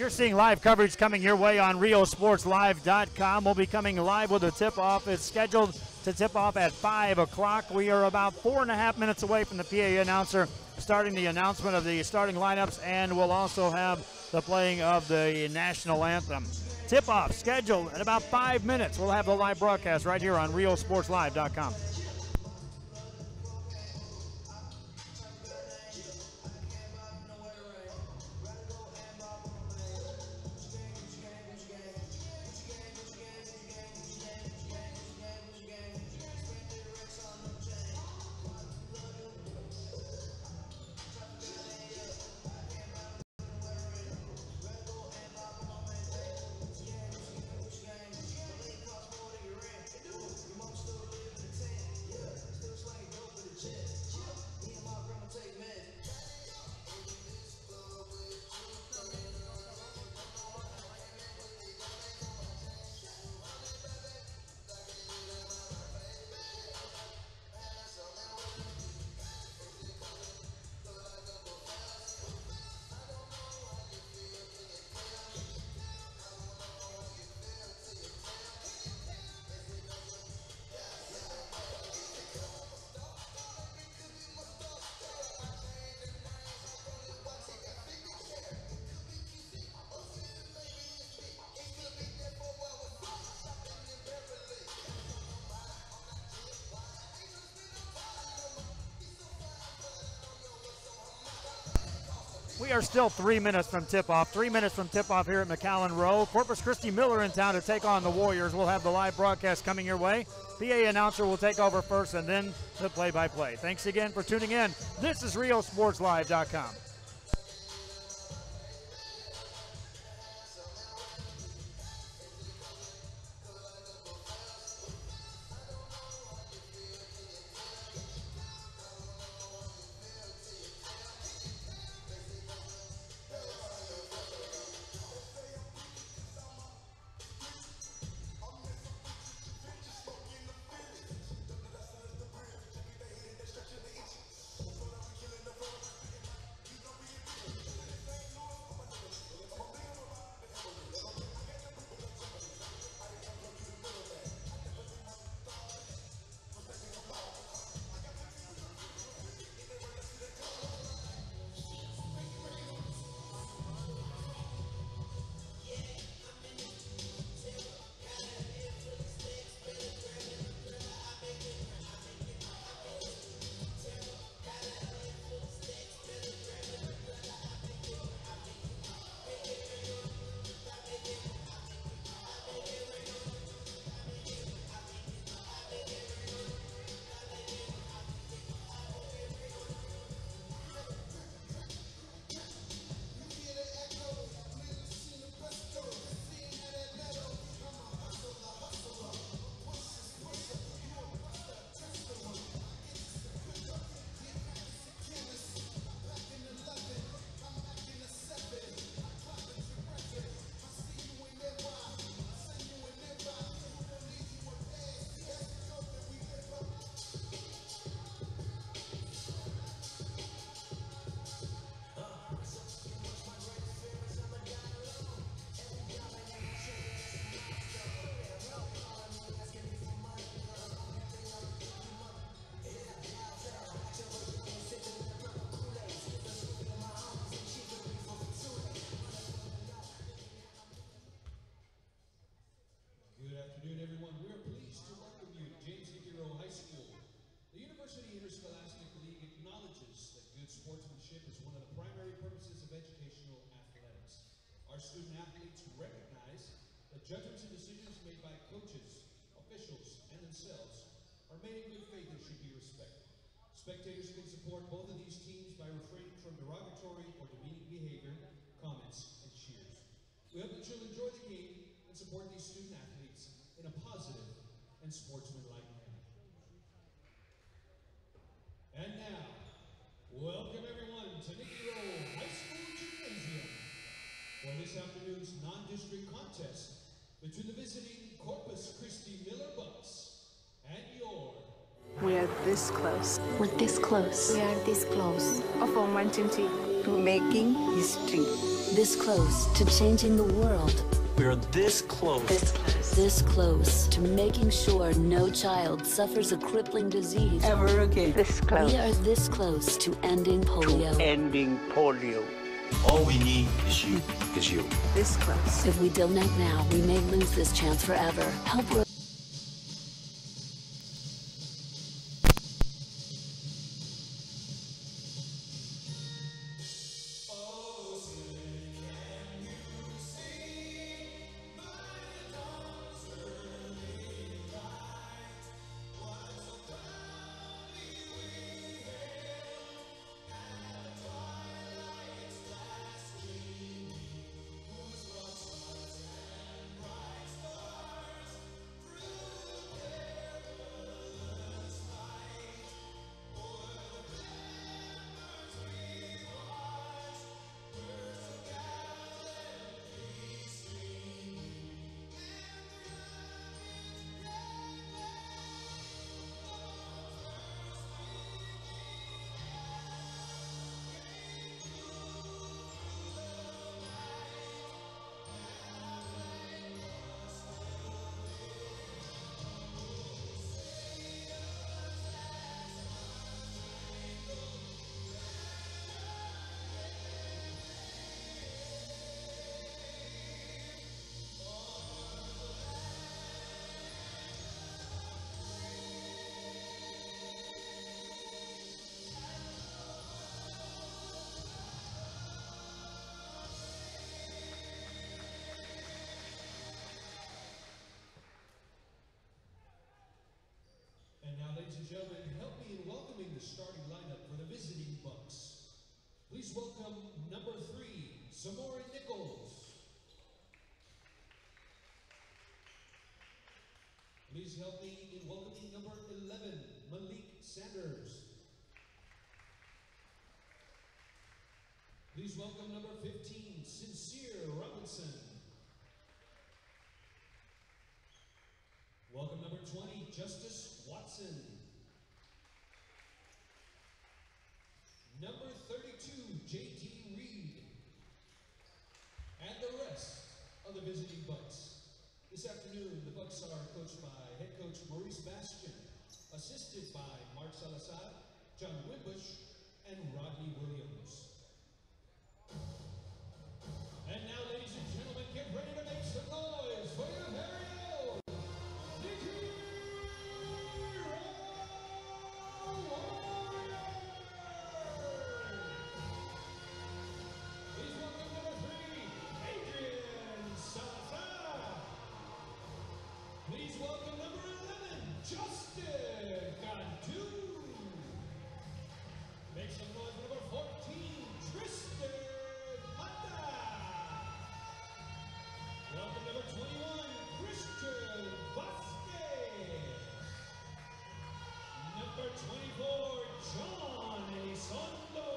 You're seeing live coverage coming your way on RioSportsLive.com. We'll be coming live with a tip-off. It's scheduled to tip off at 5 o'clock. We are about 4.5 minutes away from the PA announcer starting the announcement of the starting lineups, and we'll also have the playing of the national anthem. Tip-off scheduled in about 5 minutes. We'll have the live broadcast right here on RioSportsLive.com. We are still 3 minutes from tip-off. 3 minutes from tip-off here at McAllen Rowe. Corpus Christi Miller in town to take on the Warriors. We'll have the live broadcast coming your way. PA announcer will take over first and then the play-by-play. Thanks again for tuning in. This is RioSportsLive.com. Student athletes recognize that judgments and decisions made by coaches, officials, and themselves are made in good faith and should be respected. Spectators can support both of these teams by refraining from derogatory or demeaning behavior, comments, and cheers. We hope that you'll enjoy the game and support these student athletes in a positive and sportsmanlike manner. And now, welcome everyone to Nikki Rowe High School Gymnasium for this afternoon's non-district contest between the visiting Corpus Christi Miller Bucks and your We are this close. We're this close. We are this close of uncertainty to making history. This close to changing the world. We're this close. This close. This close to making sure no child suffers a crippling disease Ever again. This close. We are this close to ending polio. Ending polio. All we need is you. this close. If we don't act now, we may lose this chance forever. Help. And now, ladies and gentlemen, help me in welcoming the starting lineup for the visiting Bucks. Please welcome number 3, Samora Nichols. Please help me in welcoming number 11, Malik Sanders. Please welcome number 15, Sincere Robinson. Welcome number 20, Justice Watson. Number 32, J.D. Reed. And the rest of the visiting Bucks. This afternoon, the Bucks are coached by head coach Maurice Bastian, assisted by Mark Salazar, John Wimbush, and Rodney Williams. And now, ladies and gentlemen, get ready to make some noise for your very own Nikki Rowe! Please welcome number 3, Adrian Salazar. Please welcome number 11, Justin Cantu. Make some noise for number 14, Tristan Mata. Welcome number 21, Christian Vasquez. Number 24, John Elizondo.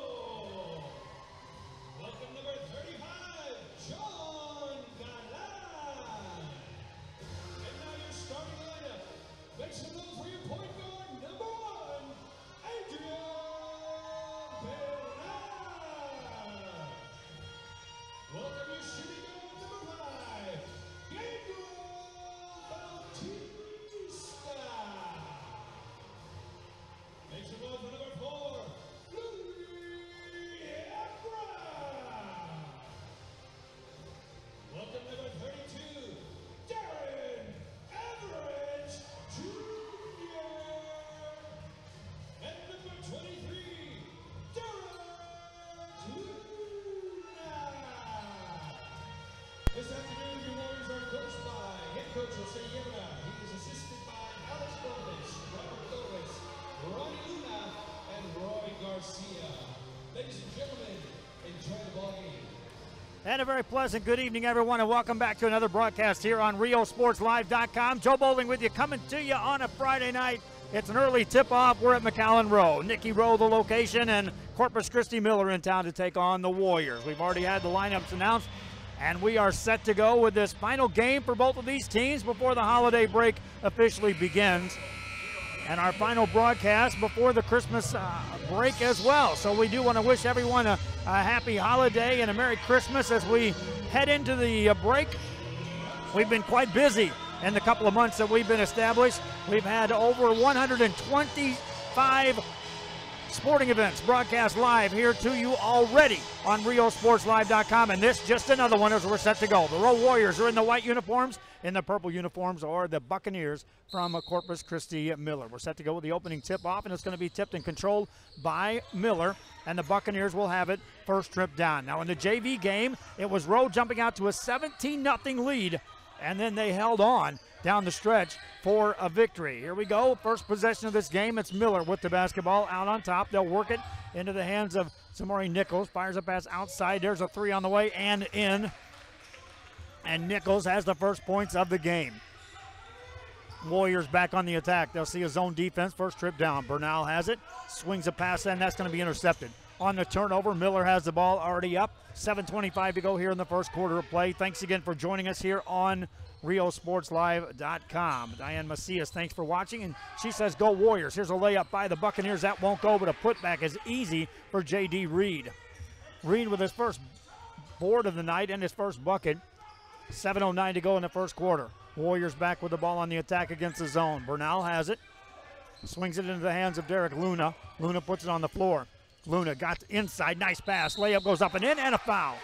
Welcome number 35, John Galan. And now your starting lineup. Make some noise for your point guard, number 1, Adrian Perez. Welcome your shooting guard, number 5, Gabriel Bautista. Make some noise for number 4, Louis Ebra. Welcome number 32, Darren Everett Jr. And number 23, Derek Luna. This afternoon, your Warriors are coached by head coach Jose Yebra. He is assisted by Alex Gomez, Robert Torres, Ronnie Luna, and Roy Garcia. Ladies and gentlemen, enjoy the ball game. And a very pleasant good evening, everyone, and welcome back to another broadcast here on RioSportsLive.com. Joe Bowling with you, coming to you on a Friday night. It's an early tip-off. We're at McAllen Rowe. Nikki Rowe, the location, and Corpus Christi Miller in town to take on the Warriors. We've already had the lineups announced, and we are set to go with this final game for both of these teams before the holiday break officially begins. and our final broadcast before the Christmas break as well. So we do want to wish everyone a happy holiday and a Merry Christmas as we head into the break. We've been quite busy in the couple of months that we've been established. We've had over 125 sporting events broadcast live here to you already on RioSportsLive.com, and this just another one as we're set to go. The Rowe Warriors are in the white uniforms. In the purple uniforms are the Buccaneers from Corpus Christi Miller. We're set to go with the opening tip-off, and it's going to be tipped and controlled by Miller, and the Buccaneers will have it first trip down. Now in the JV game, it was Rowe jumping out to a 17-0 lead, and then they held on down the stretch for a victory. Here we go. First possession of this game. It's Miller with the basketball out on top. They'll work it into the hands of Samori Nichols. Fires a pass outside. There's a three on the way and in. And Nichols has the first points of the game. Warriors back on the attack. They'll see a zone defense. First trip down. Bernal has it. Swings a pass in. That's going to be intercepted. On the turnover, Miller has the ball already up. 7:25 to go here in the first quarter of play. Thanks again for joining us here on RioSportsLive.com. Diane Macias, thanks for watching, and she says go Warriors. Here's a layup by the Buccaneers. That won't go, but a putback is easy for J.D. Reed. Reed with his first board of the night and his first bucket. 7:09 to go in the first quarter. Warriors back with the ball on the attack against the zone. Bernal has it. Swings it into the hands of Derek Luna. Luna puts it on the floor. Luna got inside. Nice pass. Layup goes up and in, and a foul.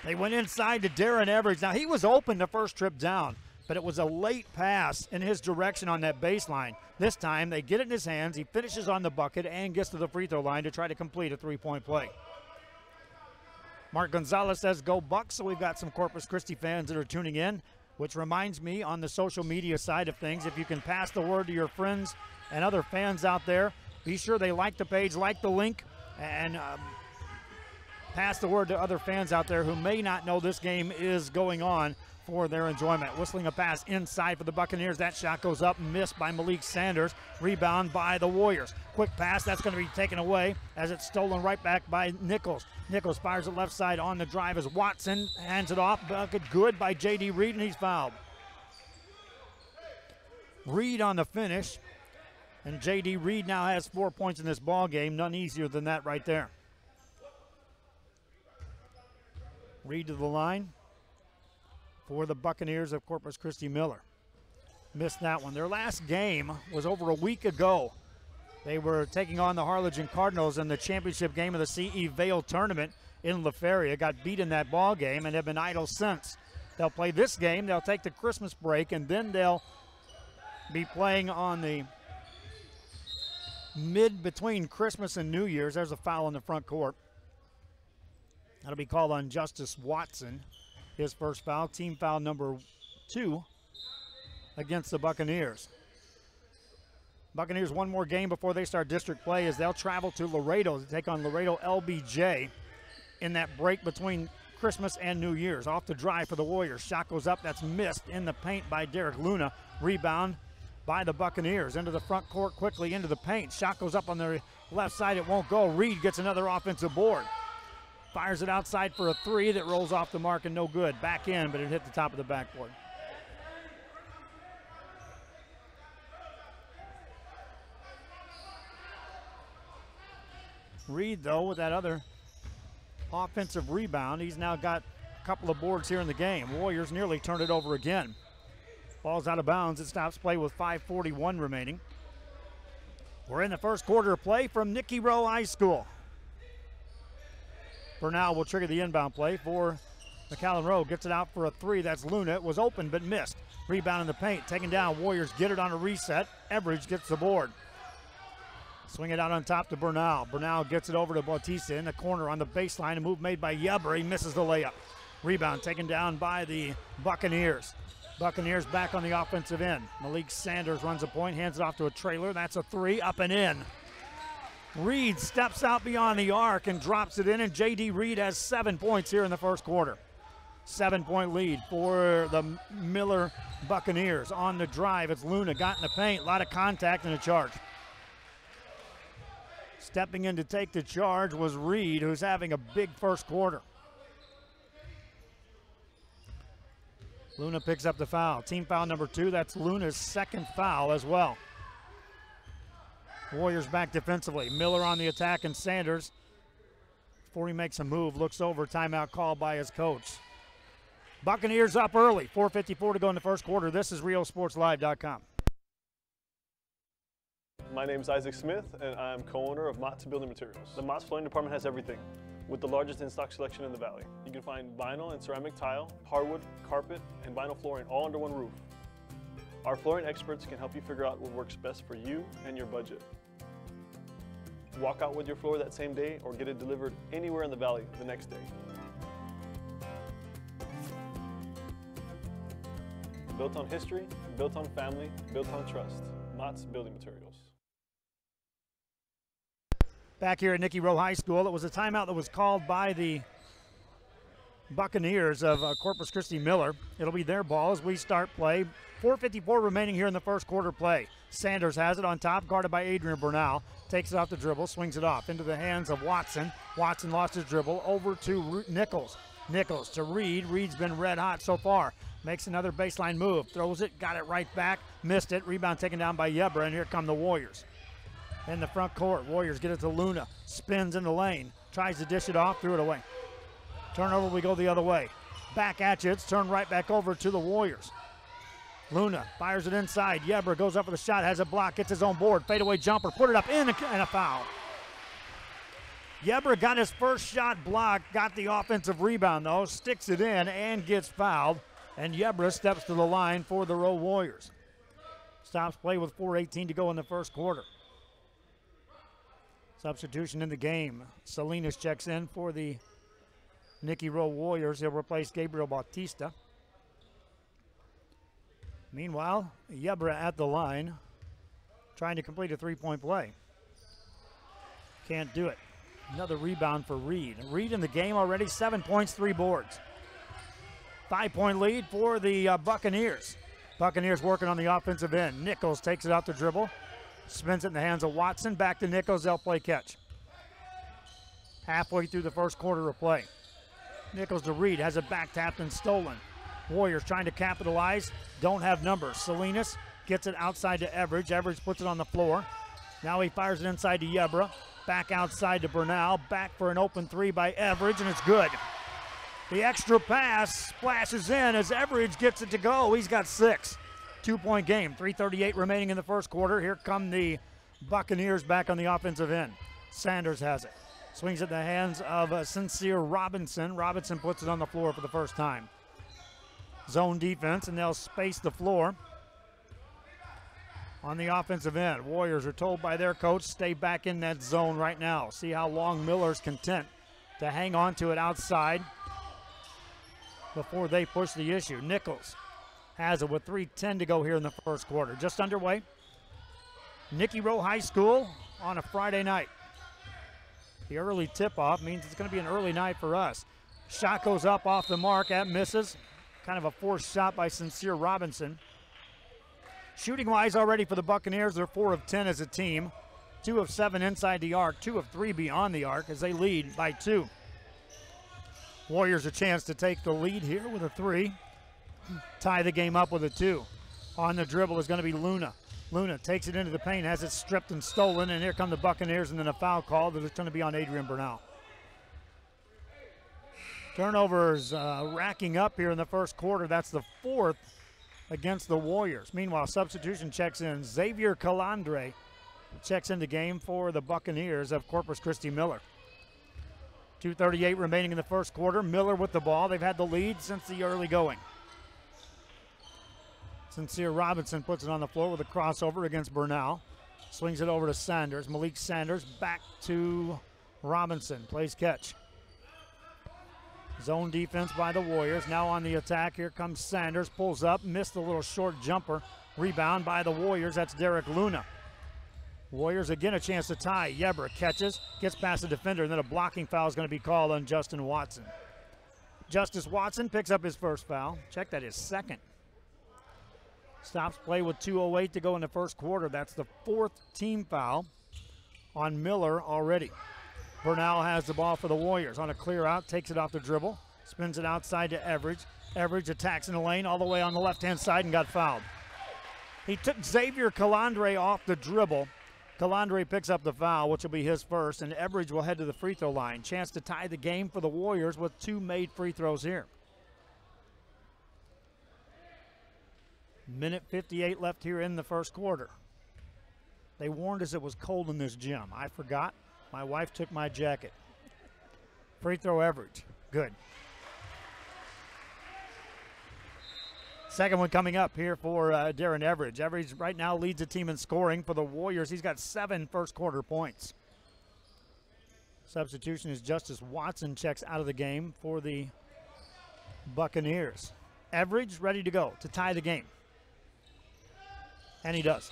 They went inside to Darren Everidge. Now, he was open the first trip down, but it was a late pass in his direction on that baseline. This time, they get it in his hands. He finishes on the bucket and gets to the free throw line to try to complete a three-point play. Mark Gonzalez says go Bucks, so we've got some Corpus Christi fans that are tuning in, which reminds me on the social media side of things, if you can pass the word to your friends and other fans out there, be sure they like the page, like the link, and pass the word to other fans out there who may not know this game is going on for their enjoyment. Whistling a pass inside for the Buccaneers. That shot goes up and missed by Malik Sanders. Rebound by the Warriors. Quick pass. That's going to be taken away as it's stolen right back by Nichols. Nichols fires it left side on the drive as Watson hands it off. Bucket good by J.D. Reed, and he's fouled. Reed on the finish. And J.D. Reed now has 4 points in this ball game. None easier than that right there. Reed to the line for the Buccaneers of Corpus Christi Miller. Missed that one. Their last game was over a week ago. They were taking on the Harlingen Cardinals in the championship game of the CE Vale tournament in La Feria. Got beat in that ball game and have been idle since. They'll play this game. They'll take the Christmas break, and then they'll be playing on the mid between Christmas and New Year's. There's a foul in the front court. That'll be called on Justice Watson. His first foul, team foul number 2 against the Buccaneers. Buccaneers one more game before they start district play as they'll travel to Laredo to take on Laredo LBJ in that break between Christmas and New Year's. Off the drive for the Warriors. Shot goes up. That's missed in the paint by Derek Luna. Rebound by the Buccaneers. Into the front court quickly into the paint. Shot goes up on the left side. It won't go. Reed gets another offensive board. Fires it outside for a three that rolls off the mark and no good. Back in, but it hit the top of the backboard. Reed, though, with that other offensive rebound, he's now got a couple of boards here in the game. Warriors nearly turned it over again. Ball's out of bounds. It stops play with 5:41 remaining. We're in the first quarter of play from Nikki Rowe High School. Bernal will trigger the inbound play for McAllen Rowe. Gets it out for a three. That's Luna. It was open but missed. Rebound in the paint. Taken down. Warriors get it on a reset. Everidge gets the board. Swing it out on top to Bernal. Bernal gets it over to Bautista in the corner on the baseline. A move made by Yeber. He misses the layup. Rebound taken down by the Buccaneers. Buccaneers back on the offensive end. Malik Sanders runs a point. Hands it off to a trailer. That's a three. Up and in. Reed steps out beyond the arc and drops it in, and J.D. Reed has 7 points here in the first quarter. 7-point lead for the Miller Buccaneers. On the drive, it's Luna, got in the paint, a lot of contact and a charge. Stepping in to take the charge was Reed, who's having a big first quarter. Luna picks up the foul. Team foul number 2. That's Luna's second foul as well. Warriors back defensively. Miller on the attack, and Sanders, before he makes a move, looks over. Timeout called by his coach. Buccaneers up early. 4:54 to go in the first quarter. This is RioSportsLive.com. My name is Isaac Smith, and I'm co-owner of Mott's Building Materials. The Mott's Flooring Department has everything, with the largest in-stock selection in the Valley. You can find vinyl and ceramic tile, hardwood, carpet, and vinyl flooring all under one roof. Our flooring experts can help you figure out what works best for you and your budget. Walk out with your floor that same day or get it delivered anywhere in the Valley the next day. Built on history, built on family, built on trust. Mott's Building Materials. Back here at Nikki Rowe High School, it was a timeout that was called by the Buccaneers of Corpus Christi Miller. It'll be their ball as we start play. 4:54 remaining here in the first quarter play. Sanders has it on top, guarded by Adrian Bernal. Takes it off the dribble, swings it off into the hands of Watson. Watson lost his dribble over to Nichols. Nichols to Reed. Reed's been red hot so far. Makes another baseline move, throws it, got it right back, missed it. Rebound taken down by Yebra, and here come the Warriors. In the front court, Warriors get it to Luna. Spins in the lane, tries to dish it off, threw it away. Turnover, we go the other way. Back at you, it's turned right back over to the Warriors. Luna fires it inside. Yebra goes up for the shot, has a block, gets his own board. Fadeaway jumper, put it up in, and a foul. Yebra got his first shot blocked, got the offensive rebound though, sticks it in and gets fouled. And Yebra steps to the line for the Rowe Warriors. Stops play with 4:18 to go in the first quarter. Substitution in the game. Salinas checks in for the Nikki Rowe Warriors. He'll replace Gabriel Bautista. Meanwhile, Yebra at the line, trying to complete a three-point play. Can't do it. Another rebound for Reed. Reed in the game already, 7 points, 3 boards. 5-point lead for the Buccaneers. Buccaneers working on the offensive end. Nichols takes it out the dribble. Spins it in the hands of Watson. Back to Nichols. They'll play catch. Halfway through the first quarter of play. Nichols to Reed. Has it back tapped and stolen. Warriors trying to capitalize. Don't have numbers. Salinas gets it outside to Everidge. Everidge puts it on the floor. Now he fires it inside to Yebra. Back outside to Bernal. Back for an open three by Everidge, and it's good. The extra pass splashes in as Everidge gets it to go. He's got 6. 2-point game. 3:38 remaining in the first quarter. Here come the Buccaneers back on the offensive end. Sanders has it. Swings it in the hands of Sincere Robinson. Robinson puts it on the floor for the first time. Zone defense, and they'll space the floor on the offensive end. Warriors are told by their coach, stay back in that zone right now. See how long Miller's content to hang on to it outside before they push the issue. Nichols has it with 3:10 to go here in the first quarter. Just underway. Nikki Rowe High School on a Friday night. The early tip-off means it's going to be an early night for us. Shot goes up off the mark, that misses. Kind of a forced shot by Sincere Robinson. Shooting-wise already for the Buccaneers, they're 4 of 10 as a team. 2 of 7 inside the arc, 2 of 3 beyond the arc as they lead by 2. Warriors a chance to take the lead here with a 3. Tie the game up with a 2. On the dribble is going to be Luna. Luna takes it into the paint, has it stripped and stolen, and here come the Buccaneers, and then a foul call that is going to be on Adrian Bernal. Turnovers racking up here in the first quarter. That's the 4th against the Warriors. Meanwhile, substitution checks in. Xavier Calandre checks in the game for the Buccaneers of Corpus Christi Miller. 2:38 remaining in the first quarter. Miller with the ball. They've had the lead since the early going. Sincere Robinson puts it on the floor with a crossover against Bernal. Swings it over to Sanders. Malik Sanders back to Robinson. Plays catch. Zone defense by the Warriors. Now on the attack. Here comes Sanders. Pulls up. Missed a little short jumper. Rebound by the Warriors. That's Derek Luna. Warriors again a chance to tie. Yebra catches. Gets past the defender. And then a blocking foul is going to be called on Justin Watson. Justice Watson picks up his first foul. Check that, his second. Stops play with 2:08 to go in the first quarter. That's the 4th team foul on Miller already. Bernal has the ball for the Warriors on a clear out, takes it off the dribble, Spins it outside to Everidge. Everidge attacks in the lane all the way on the left-hand side and got fouled. He took Xavier Calandre off the dribble. Calandre picks up the foul, which will be his first, and Everidge will head to the free throw line. Chance to tie the game for the Warriors with 2 made free throws here. Minute 58 left here in the first quarter. They warned us it was cold in this gym. I forgot. My wife took my jacket. Free throw Everidge. Good. Second one coming up here for Darren Everidge. Everidge right now leads the team in scoring for the Warriors. He's got 7 first quarter points. Substitution is Justice Watson checks out of the game for the Buccaneers. Everidge ready to go to tie the game. And he does.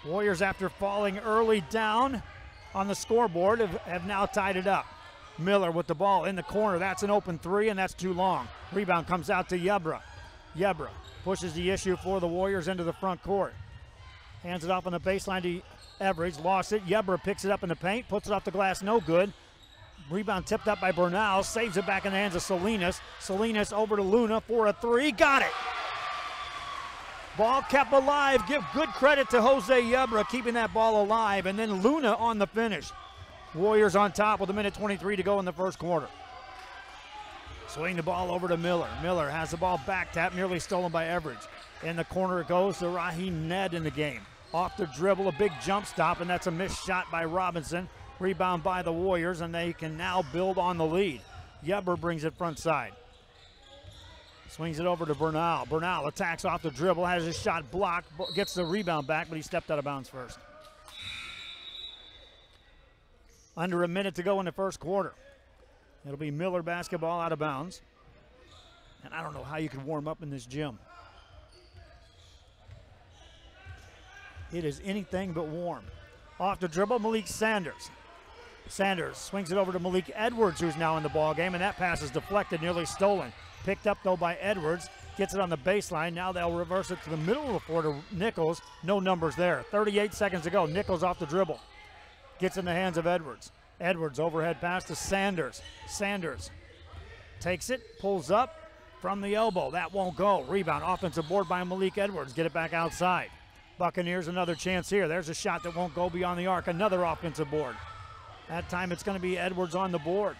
Warriors, after falling early down on the scoreboard, have now tied it up. Miller with the ball in the corner. That's an open 3, and that's too long. Rebound comes out to Yebra. Yebra pushes the issue for the Warriors into the front court. Hands it off on the baseline to Everidge. Lost it. Yebra picks it up in the paint, puts it off the glass. No good. Rebound tipped up by Bernal. Saves it back in the hands of Salinas. Salinas over to Luna for a 3. Got it. Ball kept alive. Give good credit to Jose Yebra keeping that ball alive. And then Luna on the finish. Warriors on top with 1:23 to go in the first quarter. Swing the ball over to Miller. Miller has the ball back tap, nearly stolen by Everidge. In the corner it goes to Raheem Ned in the game. Off the dribble, a big jump stop, and that's a missed shot by Robinson. Rebound by the Warriors, and they can now build on the lead. Yebra brings it front side. Swings it over to Bernal. Bernal attacks off the dribble, has his shot blocked, gets the rebound back, but he stepped out of bounds first. Under a minute to go in the first quarter. It'll be Miller basketball out of bounds. And I don't know how you can warm up in this gym. It is anything but warm. Off the dribble, Malik Sanders. Sanders swings it over to Malik Edwards, who's now in the ball game, and that pass is deflected, nearly stolen. Picked up, though, by Edwards. Gets it on the baseline. Now they'll reverse it to the middle of the floor to Nichols. No numbers there. 38 seconds to go. Nichols off the dribble. Gets in the hands of Edwards. Edwards overhead pass to Sanders. Sanders takes it, pulls up from the elbow. That won't go. Rebound, offensive board by Malik Edwards. Get it back outside. Buccaneers another chance here. There's a shot that won't go beyond the arc. Another offensive board. That time it's going to be Edwards on the board.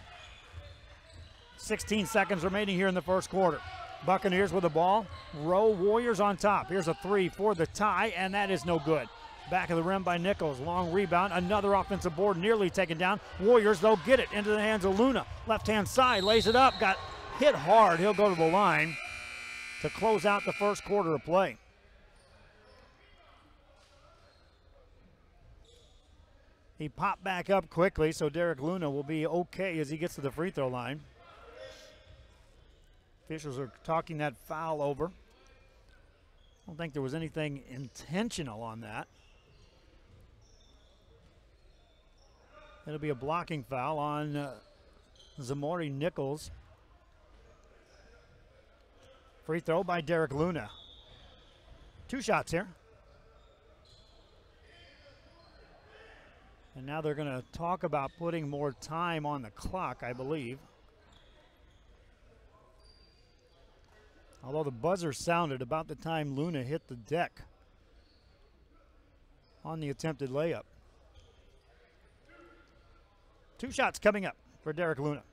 16 seconds remaining here in the first quarter. Buccaneers with the ball. Rowe, Warriors on top. Here's a 3 for the tie, and that is no good. Back of the rim by Nichols. Long rebound. Another offensive board nearly taken down. Warriors, though, get it into the hands of Luna. Left-hand side, lays it up. Got hit hard. He'll go to the line to close out the first quarter of play. He popped back up quickly, so Derek Luna will be okay as he gets to the free throw line. Officials are talking that foul over. I don't think there was anything intentional on that. It'll be a blocking foul on Zamori Nichols. Free throw by Derek Luna. 2 shots here. And now they're going to talk about putting more time on the clock, I believe. Although the buzzer sounded about the time Luna hit the deck on the attempted layup. 2 shots coming up for Derek Luna.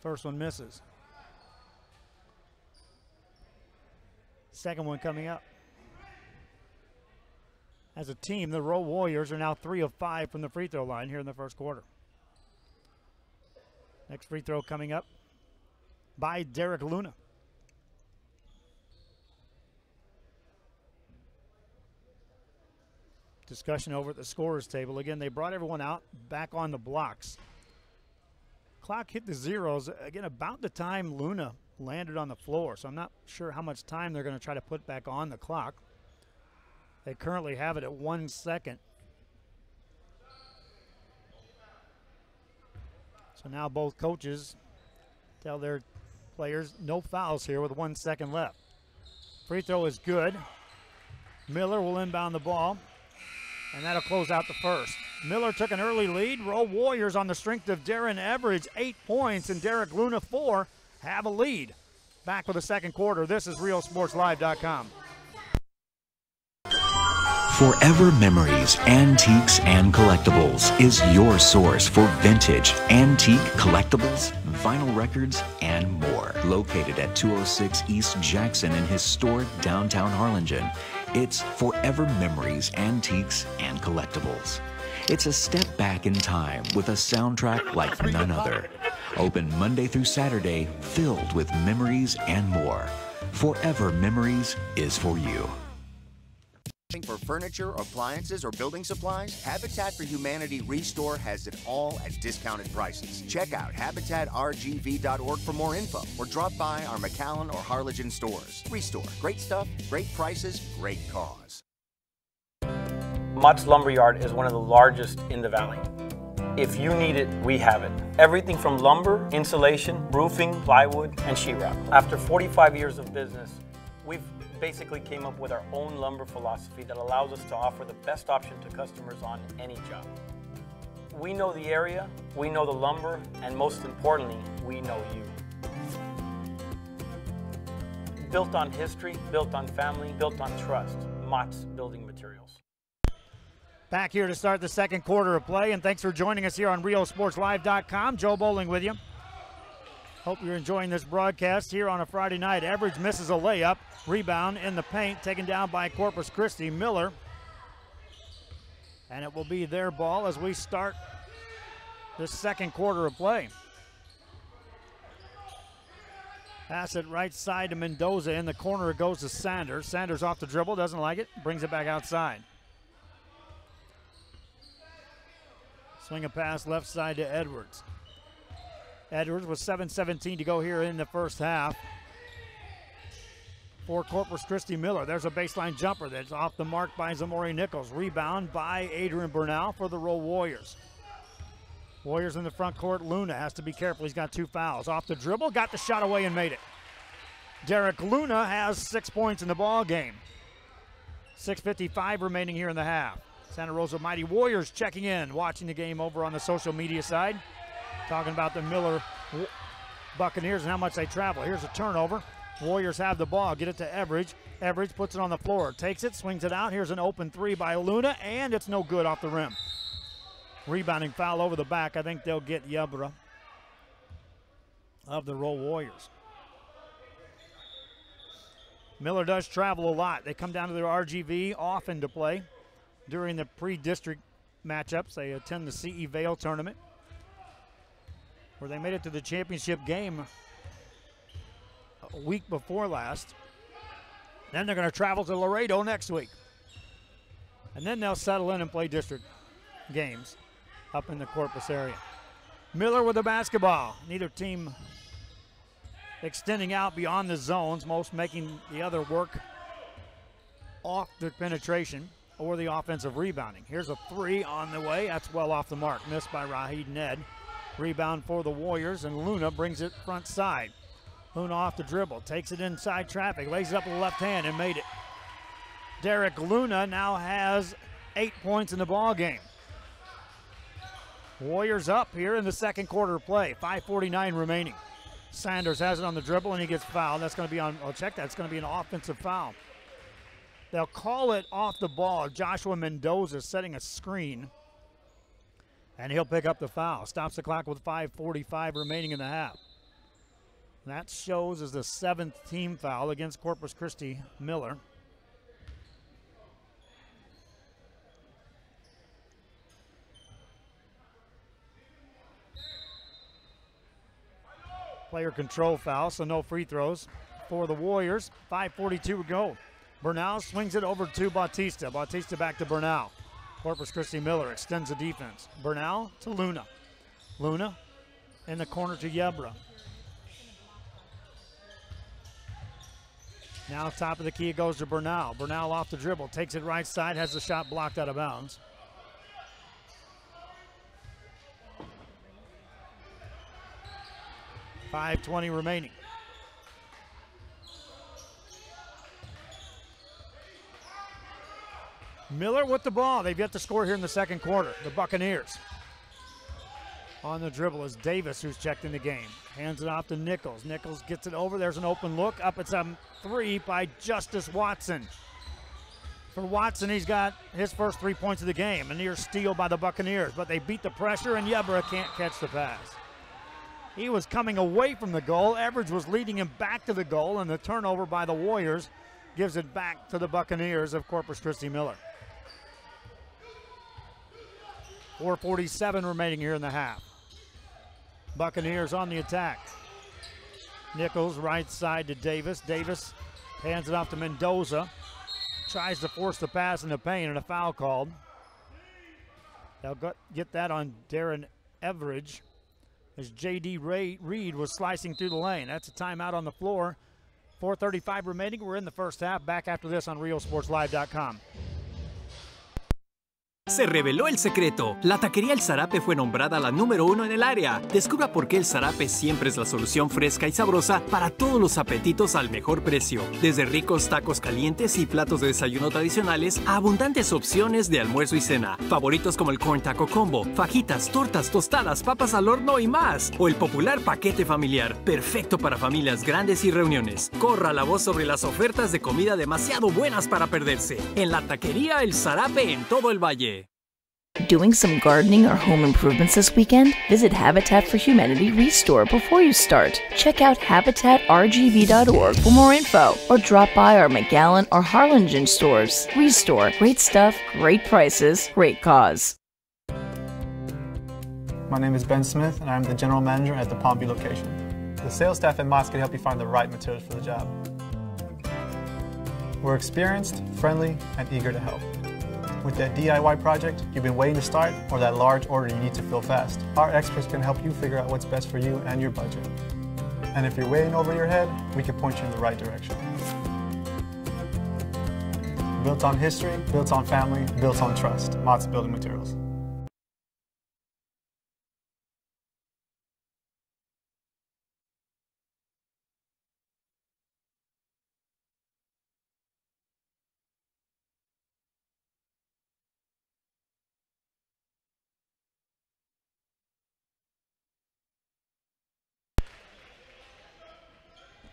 First one misses. Second one coming up. As a team, the Rowe Warriors are now 3 of 5 from the free throw line here in the first quarter. Next free throw coming up by Derek Luna. Discussion over at the scorer's table. Again, they brought everyone out back on the blocks. Clock hit the zeros, again, about the time Luna landed on the floor, so I'm not sure how much time they're going to try to put back on the clock. They currently have it at 1 second. So now both coaches tell their players no fouls here with 1 second left. Free throw is good. Miller will inbound the ball. and that'll close out the first. Miller took an early lead. Rowe Warriors on the strength of Darren Everidge, 8 points, and Derek Luna, 4, have a lead. Back with the second quarter. This is RealSportsLive.com. Forever Memories, Antiques and Collectibles is your source for vintage, antique collectibles, vinyl records, and more. Located at 206 East Jackson in historic downtown Harlingen, it's Forever Memories, Antiques and Collectibles. It's a step back in time with a soundtrack like none other. Open Monday through Saturday, filled with memories and more. Forever Memories is for you. For furniture, appliances, or building supplies, Habitat for Humanity Restore has it all at discounted prices. Check out habitatrgv.org for more info, or drop by our McAllen or Harlingen stores. Restore. Great stuff, great prices, great cause. Mott's Lumberyard is one of the largest in the valley. If you need it, we have it. Everything from lumber, insulation, roofing, plywood, and sheetrock. After 45 years of business, we've basically came up with our own lumber philosophy that allows us to offer the best option to customers on any job. We know the area, we know the lumber, and most importantly, we know you. Built on history, built on family, built on trust. Mott's Building Materials. Back here to start the second quarter of play, and thanks for joining us here on RealSportsLive.com. Joe Bowling with you. Hope you're enjoying this broadcast here on a Friday night. Everidge misses a layup. Rebound in the paint, taken down by Corpus Christi. Miller. And it will be their ball as we start this second quarter of play. Pass it right side to Mendoza. In the corner it goes to Sanders. Sanders off the dribble, doesn't like it. Brings it back outside. Swing a pass left side to Edwards. Edwards with 7:17 to go here in the first half. For Corpus Christi. Miller. There's a baseline jumper that's off the mark by Zamori Nichols. Rebound by Adrian Bernal for the Rowe Warriors. Warriors in the front court. Luna has to be careful. He's got 2 fouls. Off the dribble, got the shot away and made it. Derek Luna has 6 points in the ball game. 6:55 remaining here in the half. Santa Rosa Mighty Warriors checking in, watching the game over on the social media side. Talking about the Miller Buccaneers and how much they travel. Here's a turnover. Warriors have the ball. Get it to Everidge. Everidge puts it on the floor. Takes it, swings it out. Here's an open 3 by Luna, and it's no good off the rim. Rebounding foul over the back. I think they'll get Yebra of the Rowe Warriors. Miller does travel a lot. They come down to their RGV often to play during the pre-district matchups. They attend the CE Vale tournament, where they made it to the championship game a week before last. Then they're going to travel to Laredo next week. And then they'll settle in and play district games up in the Corpus area. Miller with the basketball. Neither team extending out beyond the zones, most making the other work off the penetration or the offensive rebounding. Here's a 3 on the way. That's well off the mark. Missed by Rahid Ned. Rebound for the Warriors, and Luna brings it front side. Luna off the dribble, takes it inside traffic, lays it up with the left hand and made it. Derek Luna now has 8 points in the ball game. Warriors up here in the second quarter of play. 5:49 remaining. Sanders has it on the dribble and he gets fouled. That's going to be on, oh, check that, it's going to be an offensive foul. They'll call it off the ball. Joshua Mendoza setting a screen, and he'll pick up the foul. Stops the clock with 5:45 remaining in the half. That shows as the 7th team foul against Corpus Christi Miller. Player control foul, so no free throws for the Warriors. 5:42 to go. Bernal swings it over to Bautista. Bautista back to Bernal. Corpus Christi Miller extends the defense. Bernal to Luna. Luna in the corner to Yebra. Now top of the key, it goes to Bernal. Bernal off the dribble, takes it right side, has the shot blocked out of bounds. .520 remaining. Miller with the ball. They've yet to score here in the second quarter. The Buccaneers. On the dribble is Davis, who's checked in the game. Hands it off to Nichols. Nichols gets it over. There's an open look. Up it's a three by Justice Watson. For Watson, he's got his first 3 points of the game. A near steal by the Buccaneers, but they beat the pressure, and Yebra can't catch the pass. He was coming away from the goal. Everidge was leading him back to the goal, and the turnover by the Warriors gives it back to the Buccaneers of Corpus Christi Miller. 4:47 remaining here in the half. Buccaneers on the attack. Nichols right side to Davis. Davis hands it off to Mendoza. Tries to force the pass in the paint, and a foul called. They'll get that on Darren Everidge as J.D. Reed was slicing through the lane. That's a timeout on the floor. 4:35 remaining. We're in the first half. Back after this on RioSportsLive.com. Se reveló el secreto. La taquería El Zarape fue nombrada la número 1 en el área. Descubra por qué El Zarape siempre es la solución fresca y sabrosa para todos los apetitos al mejor precio. Desde ricos tacos calientes y platos de desayuno tradicionales a abundantes opciones de almuerzo y cena. Favoritos como el Corn Taco Combo, fajitas, tortas, tostadas, papas al horno y más. O el popular paquete familiar, perfecto para familias grandes y reuniones. Corra la voz sobre las ofertas de comida demasiado buenas para perderse. En la taquería El Zarape en todo el valle. Doing some gardening or home improvements this weekend? Visit Habitat for Humanity Restore before you start. Check out habitatrgv.org for more info, or drop by our McAllen or Harlingen stores. Restore. Great stuff, great prices, great cause. My name is Ben Smith, and I'm the General Manager at the Palm Beach location. The sales staff at Mott's can help you find the right materials for the job. We're experienced, friendly, and eager to help. With that DIY project you've been waiting to start, or that large order you need to fill fast, our experts can help you figure out what's best for you and your budget. And if you're way in over your head, we can point you in the right direction. Built on history, built on family, built on trust. Mott's Building Materials.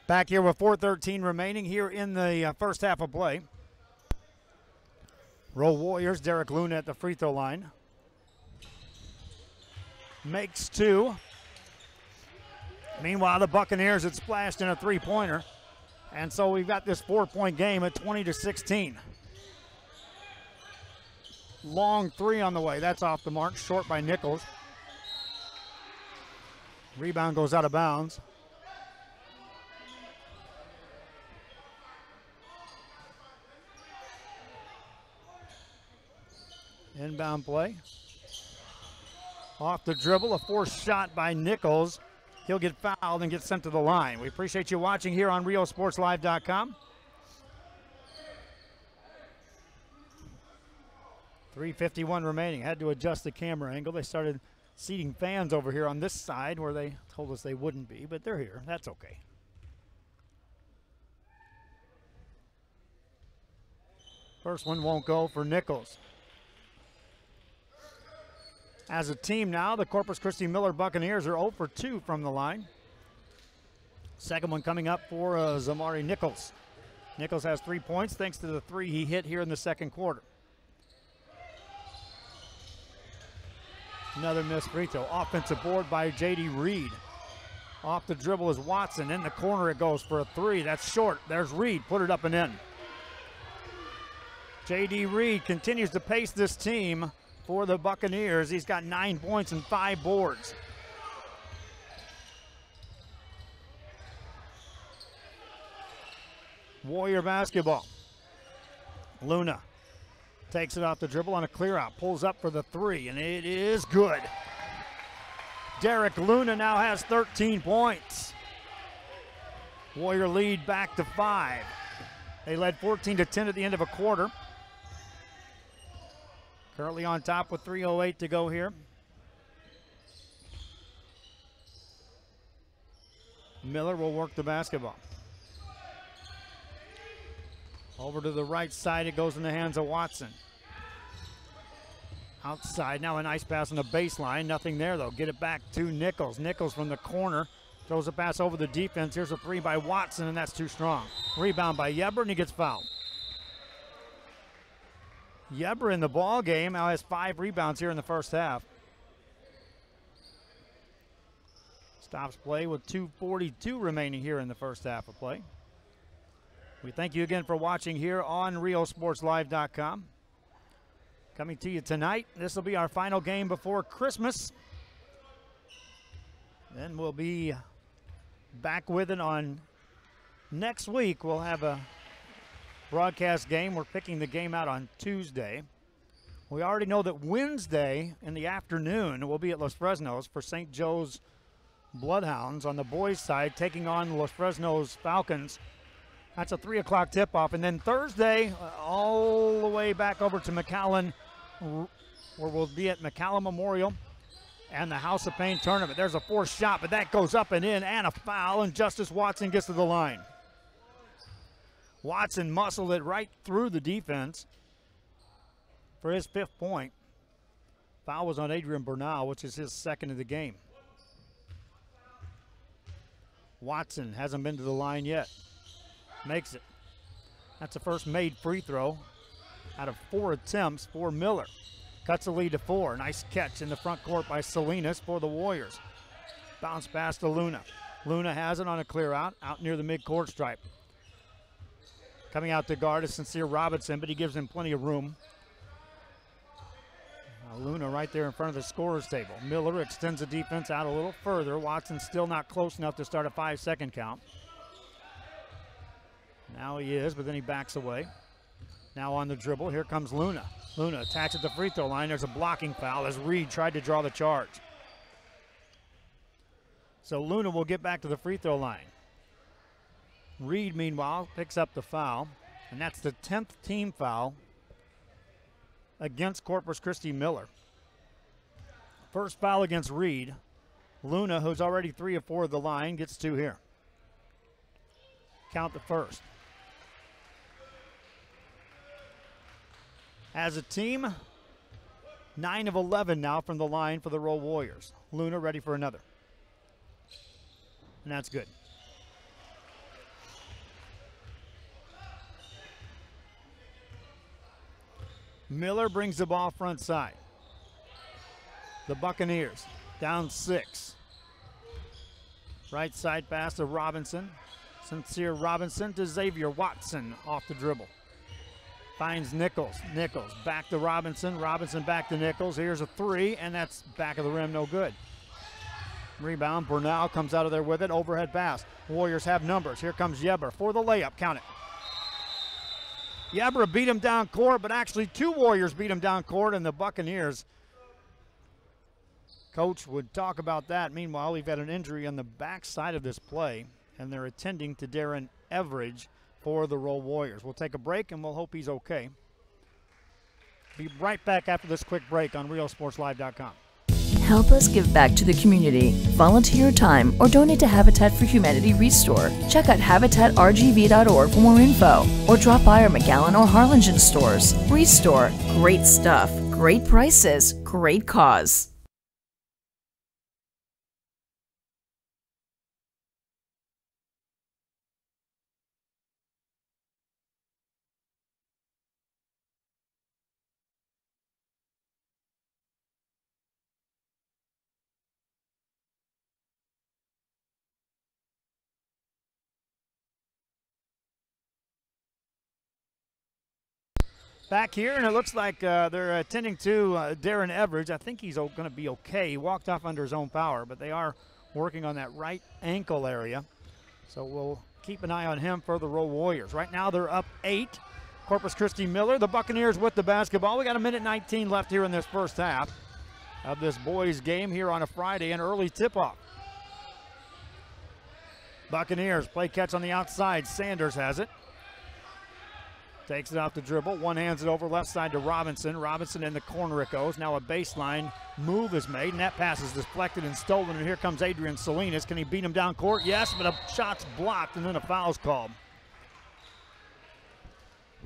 Back here with 4:13 remaining here in the first half of play. Rowe Warriors, Derek Luna at the free throw line. Makes two. Meanwhile, the Buccaneers had splashed in a three-pointer. And so we've got this 4-point game at 20-16. Long three on the way. That's off the mark. Short by Nichols. Rebound goes out of bounds. Inbound play. Off the dribble, a forced shot by Nichols. He'll get fouled and get sent to the line. We appreciate you watching here on RioSportsLive.com. 3:51 remaining. Had to adjust the camera angle. They started seating fans over here on this side where they told us they wouldn't be, but they're here. That's okay. First one won't go for Nichols. As a team now, the Corpus Christi Miller Buccaneers are 0 for 2 from the line. Second one coming up for Zamari Nichols. Nichols has 3 points thanks to the three he hit here in the second quarter. Another missed free throw. Offensive board by J.D. Reed. Off the dribble is Watson. In the corner it goes for a three. That's short. There's Reed. Put it up and in. J.D. Reed continues to pace this team for the Buccaneers. He's got 9 points and 5 boards. Warrior basketball. Luna takes it off the dribble on a clear out, pulls up for the three, and it is good. Derek Luna now has 13 points. Warrior lead back to 5. They led 14-10 at the end of a quarter. Currently on top with 3:08 to go here. Miller will work the basketball. Over to the right side, it goes in the hands of Watson. Outside, now a nice pass on the baseline. Nothing there, though. Get it back to Nichols. Nichols from the corner. Throws a pass over the defense. Here's a three by Watson, and that's too strong. Rebound by Yeber, and he gets fouled. Yeber in the ball game now has 5 rebounds here in the first half. Stops play with 2:42 remaining here in the first half of play. We thank you again for watching here on RioSportsLive.com. Coming to you tonight. This will be our final game before Christmas. Then we'll be back with it on next week. We'll have a broadcast game. We're picking the game out on Tuesday. We already know that Wednesday in the afternoon we'll be at Los Fresnos for St. Joe's Bloodhounds on the boys' side, taking on Los Fresnos Falcons. That's a 3 o'clock tip-off. And then Thursday, all the way back over to McAllen, where we'll be at McAllen Memorial and the House of Pain tournament. There's a forced shot, but that goes up and in, and a foul, and Justice Watson gets to the line. Watson muscled it right through the defense for his 5th point. Foul was on Adrian Bernal, which is his 2nd of the game. Watson hasn't been to the line yet. Makes it. That's the first made free throw out of 4 attempts for Miller. Cuts the lead to 4. Nice catch in the front court by Salinas for the Warriors. Bounce pass to Luna. Luna has it on a clear out near the midcourt stripe. Coming out to guard is Sincere Robinson, but he gives him plenty of room. Luna right there in front of the scorer's table. Miller extends the defense out a little further. Watson still not close enough to start a 5-second count. Now he is, but then he backs away. Now on the dribble, here comes Luna. Luna attacks at the free throw line. There's a blocking foul as Reed tried to draw the charge. So Luna will get back to the free throw line. Reed, meanwhile, picks up the foul, and that's the 10th team foul against Corpus Christi Miller. First foul against Reed. Luna, who's already 3 of 4 at the line, gets 2 here. Count the first. As a team, 9 of 11 now from the line for the Rowe Warriors. Luna ready for another. And that's good. Miller brings the ball front side. The Buccaneers down 6. Right side pass to Robinson. Sincere Robinson to Xavier Watson off the dribble. Finds Nichols. Nichols back to Robinson. Robinson back to Nichols. Here's a 3, and that's back of the rim, no good. Rebound, Bernal comes out of there with it. Overhead pass. Warriors have numbers. Here comes Yeber for the layup. Count it. Yeber beat him down court, but actually 2 Warriors beat him down court, and the Buccaneers. Coach would talk about that. Meanwhile, we've had an injury on the backside of this play, and they're attending to Darren Everidge for the Rowe Warriors. We'll take a break, and we'll hope he's okay. Be right back after this quick break on RioSportsLive.com. Help us give back to the community. Volunteer your time or donate to Habitat for Humanity Restore. Check out habitatrgv.org for more info or drop by our McAllen or Harlingen stores. Restore. Great stuff. Great prices. Great cause. Back here, and it looks like they're attending to Darren Everidge. I think he's going to be okay. He walked off under his own power, but they are working on that right ankle area. So we'll keep an eye on him for the Rowe Warriors. Right now they're up 8. Corpus Christi Miller, the Buccaneers with the basketball. We got 1:19 left here in this first half of this boys game here on a Friday, an early tip-off. Buccaneers play catch on the outside. Sanders has it. Takes it off the dribble. One hands it over left side to Robinson. Robinson in the corner it goes. Now a baseline move is made, and that pass is deflected and stolen. And here comes Adrian Salinas. Can he beat him down court? Yes, but a shot's blocked, and then a foul's called.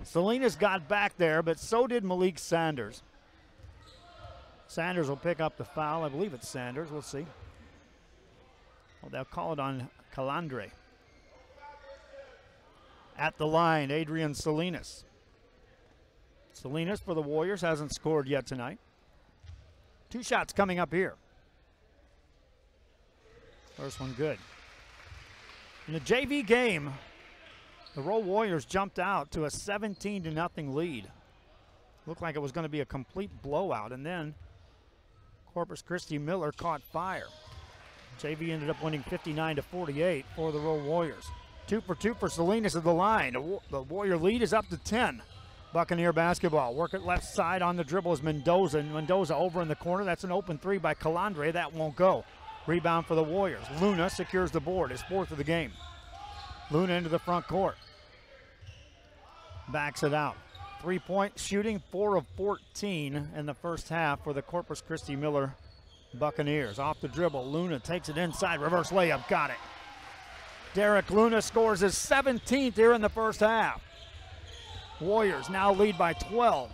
Salinas got back there, but so did Malik Sanders. Sanders will pick up the foul. I believe it's Sanders. We'll see. Well, they'll call it on Calandre. At the line, Adrian Salinas. Salinas for the Warriors hasn't scored yet tonight. 2 shots coming up here. First one good. In the JV game, the Rowe Warriors jumped out to a 17-0 lead. Looked like it was going to be a complete blowout, and then Corpus Christi Miller caught fire. JV ended up winning 59-48 for the Rowe Warriors. 2 for 2 for Salinas at the line. The Warrior lead is up to 10. Buccaneer basketball. Work it left side on the dribble is Mendoza. And Mendoza over in the corner. That's an open 3 by Calandre. That won't go. Rebound for the Warriors. Luna secures the board. His 4th of the game. Luna into the front court. Backs it out. 3-point shooting, 4 of 14 in the first half for the Corpus Christi Miller Buccaneers. Off the dribble. Luna takes it inside. Reverse layup. Got it. Derek Luna scores his 17th here in the first half. Warriors now lead by 12.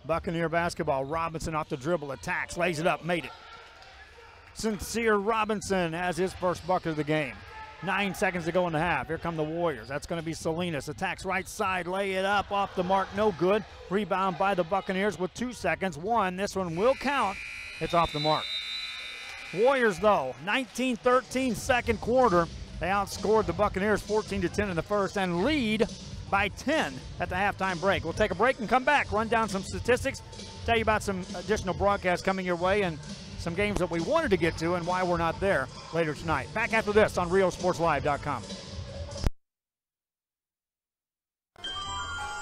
Buccaneer basketball. Robinson off the dribble. Attacks. Lays it up. Made it. Sincere Robinson has his first bucket of the game. 9 seconds to go in the half. Here come the Warriors. That's going to be Salinas. Attacks right side. Lay it up. Off the mark. No good. Rebound by the Buccaneers with 2 seconds. This one will count. It's off the mark. Warriors, though, 19-13 second quarter. They outscored the Buccaneers 14-10 in the first and lead by 10 at the halftime break. We'll take a break and come back, run down some statistics, tell you about some additional broadcasts coming your way and some games that we wanted to get to and why we're not there later tonight. Back after this on RioSportsLive.com.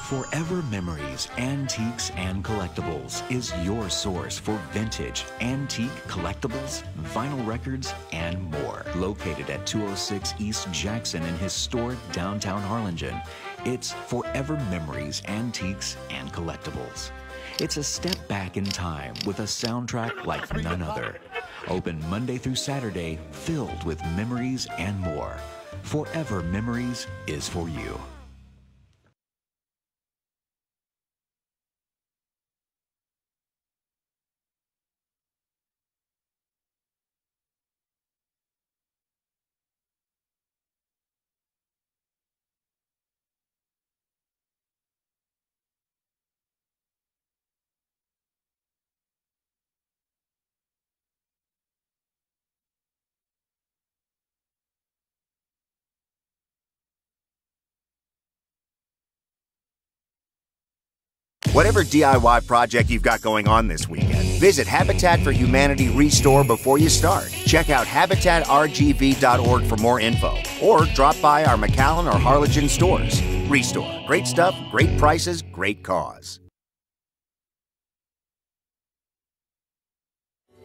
Forever Memories, Antiques, and Collectibles is your source for vintage, antique collectibles, vinyl records, and more. Located at 206 East Jackson in historic downtown Harlingen, it's Forever Memories, Antiques, and Collectibles. It's a step back in time with a soundtrack like none other. Open Monday through Saturday, filled with memories and more. Forever Memories is for you. Whatever DIY project you've got going on this weekend, visit Habitat for Humanity Restore before you start. Check out habitatrgv.org for more info, or drop by our McAllen or Harlingen stores. Restore. Great stuff, great prices, great cause.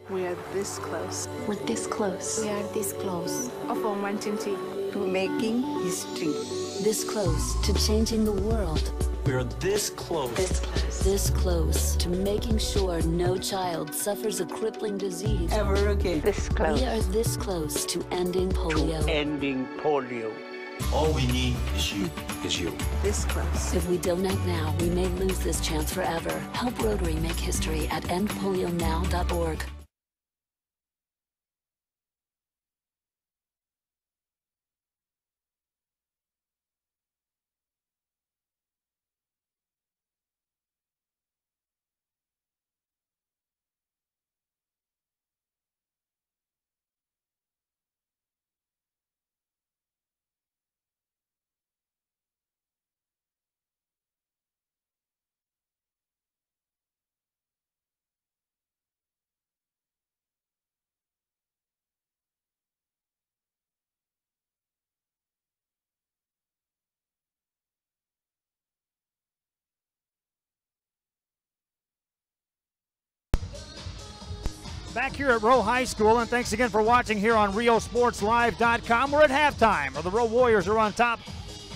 We are this close. We're this close. We are this close. Of wanting tea. To making history. This close to changing the world. We're this close. This close. This close to making sure no child suffers a crippling disease. Ever again. This close. We are this close to ending polio. To ending polio. All we need is you. This close. If we don't act now, we may lose this chance forever. Help Rotary make history at endpolionow.org. Back here at Rowe High School, and thanks again for watching here on RioSportsLive.com. We're at halftime. The Rowe Warriors are on top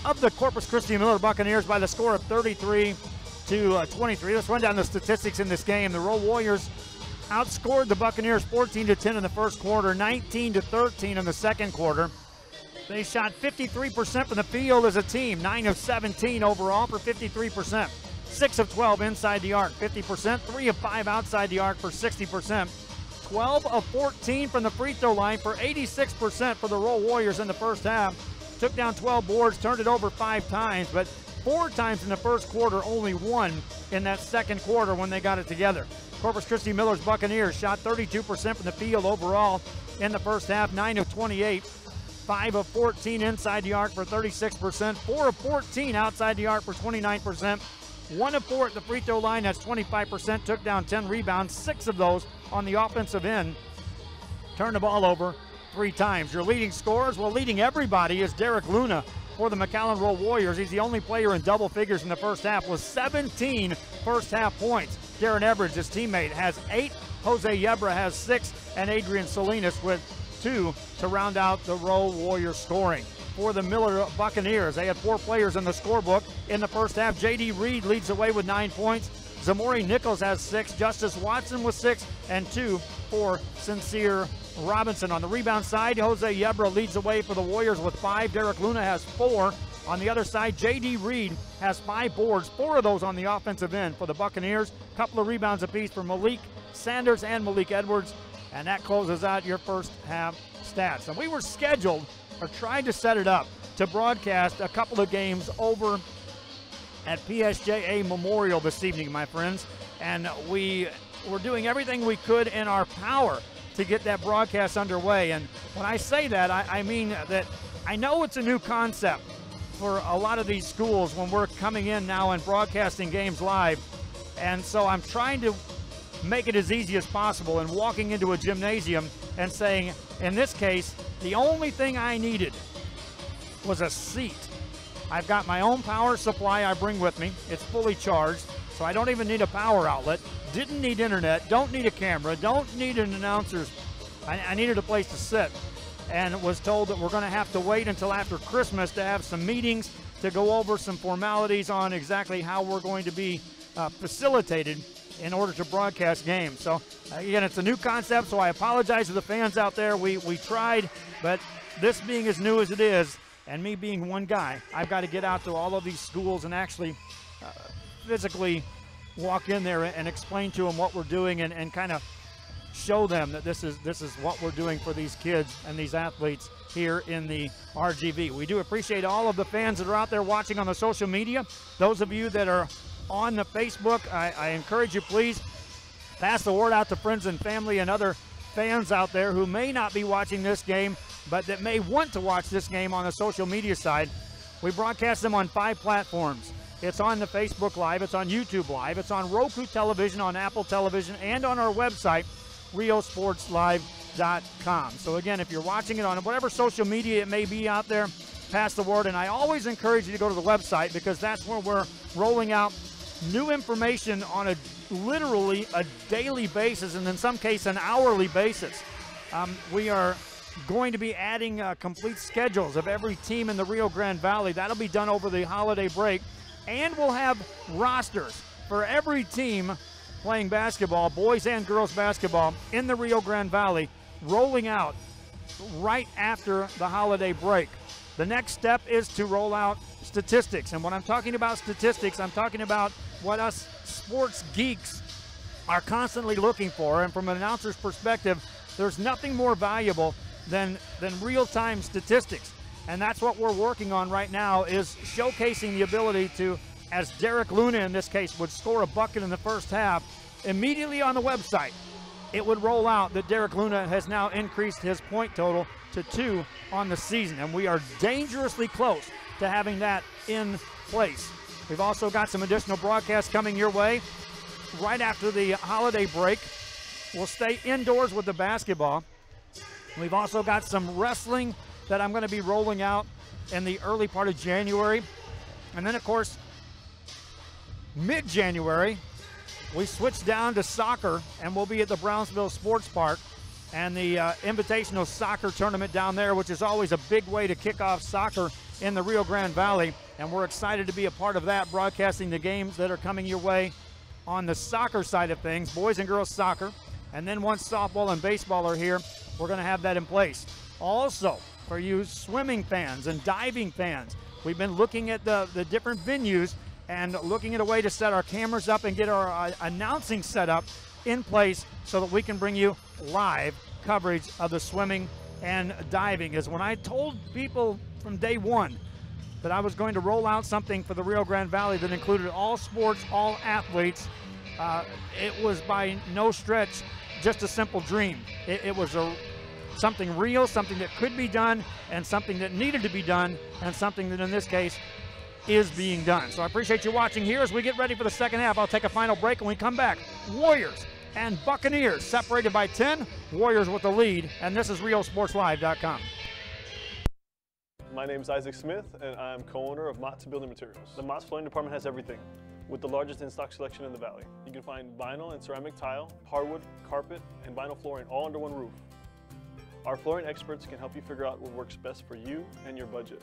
of the Corpus Christi Miller Buccaneers by the score of 33-23. Let's run down the statistics in this game. The Rowe Warriors outscored the Buccaneers 14-10 in the first quarter, 19-13 in the second quarter. They shot 53% from the field as a team, 9 of 17 overall for 53%. 6 of 12 inside the arc, 50%, 3 of 5 outside the arc for 60%, 12 of 14 from the free throw line for 86% for the Rowe Warriors in the first half. Took down 12 boards, turned it over 5 times, but 4 times in the first quarter, only 1 in that second quarter when they got it together. Corpus Christi Miller's Buccaneers shot 32% from the field overall in the first half, 9 of 28, 5 of 14 inside the arc for 36%, 4 of 14 outside the arc for 29%, 1 of 4 at the free throw line, that's 25%, took down 10 rebounds, 6 of those on the offensive end, turned the ball over 3 times. Your leading scorers, well, leading everybody is Derek Luna for the McAllen Rowe Warriors. He's the only player in double figures in the first half with 17 first half points. Darren Everidge, his teammate, has 8. Jose Yebra has 6, and Adrian Salinas with 2 to round out the Rowe Warriors scoring. For the Miller Buccaneers, they had 4 players in the scorebook in the first half. J.D. Reed leads the way with 9 points. Zamori Nichols has 6, Justice Watson with 6, and 2 for Sincere Robinson. On the rebound side, Jose Yebra leads the way for the Warriors with 5. Derek Luna has 4. On the other side, J.D. Reed has 5 boards, 4 of those on the offensive end for the Buccaneers. A couple of rebounds apiece for Malik Sanders and Malik Edwards, and that closes out your first half stats. And we were scheduled, or tried to set it up, to broadcast a couple of games over at PSJA Memorial this evening, my friends, and we were doing everything we could in our power to get that broadcast underway. And when I say that, I mean that I know it's a new concept for a lot of these schools when we're coming in now and broadcasting games live, and so I'm trying to make it as easy as possible and walking into a gymnasium and saying, in this case, the only thing I needed was a seat. I've got my own power supply I bring with me. It's fully charged, so I don't even need a power outlet. Didn't need internet, don't need a camera, don't need an announcer's. I needed a place to sit, and was told that we're going to have to wait until after Christmas to have some meetings to go over some formalities on exactly how we're going to be facilitated in order to broadcast games. So again, it's a new concept, so I apologize to the fans out there. We tried, but this being as new as it is, and me being one guy, I've got to get out to all of these schools and actually physically walk in there and explain to them what we're doing and kind of show them that this is what we're doing for these kids and these athletes here in the RGV. We do appreciate all of the fans that are out there watching on the social media. Those of you that are on the Facebook, I encourage you, please pass the word out to friends and family and other fans out there who may not be watching this game, but that may want to watch this game on the social media side. We broadcast them on 5 platforms. It's on the Facebook Live, it's on YouTube Live, it's on Roku Television, on Apple Television, and on our website, RioSportsLive.com. So again, if you're watching it on whatever social media it may be out there, pass the word. And I always encourage you to go to the website, because that's where we're rolling out new information on literally a daily basis, and in some cases an hourly basis. We are going to be adding complete schedules of every team in the Rio Grande Valley. That'll be done over the holiday break. And we'll have rosters for every team playing basketball, boys and girls basketball, in the Rio Grande Valley, rolling out right after the holiday break. The next step is to roll out statistics. And when I'm talking about statistics, I'm talking about what us sports geeks are constantly looking for. And from an announcer's perspective, there's nothing more valuable than real-time statistics. And that's what we're working on right now, is showcasing the ability to, as Derek Luna in this case would score a bucket in the first half, immediately on the website, it would roll out that Derek Luna has now increased his point total to 2 on the season. And we are dangerously close to having that in place. We've also got some additional broadcasts coming your way right after the holiday break. We'll stay indoors with the basketball. We've also got some wrestling that I'm going to be rolling out in the early part of January. And then, of course, mid-January, we switch down to soccer, and we'll be at the Brownsville Sports Park and the Invitational Soccer Tournament down there, which is always a big way to kick off soccer in the Rio Grande Valley. And we're excited to be a part of that, broadcasting the games that are coming your way on the soccer side of things, boys and girls soccer. And then once softball and baseball are here, we're going to have that in place. Also, for you swimming fans and diving fans, we've been looking at the different venues and looking at a way to set our cameras up and get our announcing set up in place so that we can bring you live coverage of the swimming and diving. As when I told people from day one that I was going to roll out something for the Rio Grande Valley that included all sports, all athletes, it was by no stretch just a simple dream. It was something real, something that could be done, and something that needed to be done, and something that in this case is being done. So I appreciate you watching here as we get ready for the second half. I'll take a final break, and when we come back, Warriors and Buccaneers separated by 10, Warriors with the lead, and this is RioSportsLive.com. My name is Isaac Smith, and I'm co-owner of Mott's Building Materials. The Mott's Flooring Department has everything, with the largest in-stock selection in the Valley. You can find vinyl and ceramic tile, hardwood, carpet, and vinyl flooring all under one roof. Our flooring experts can help you figure out what works best for you and your budget.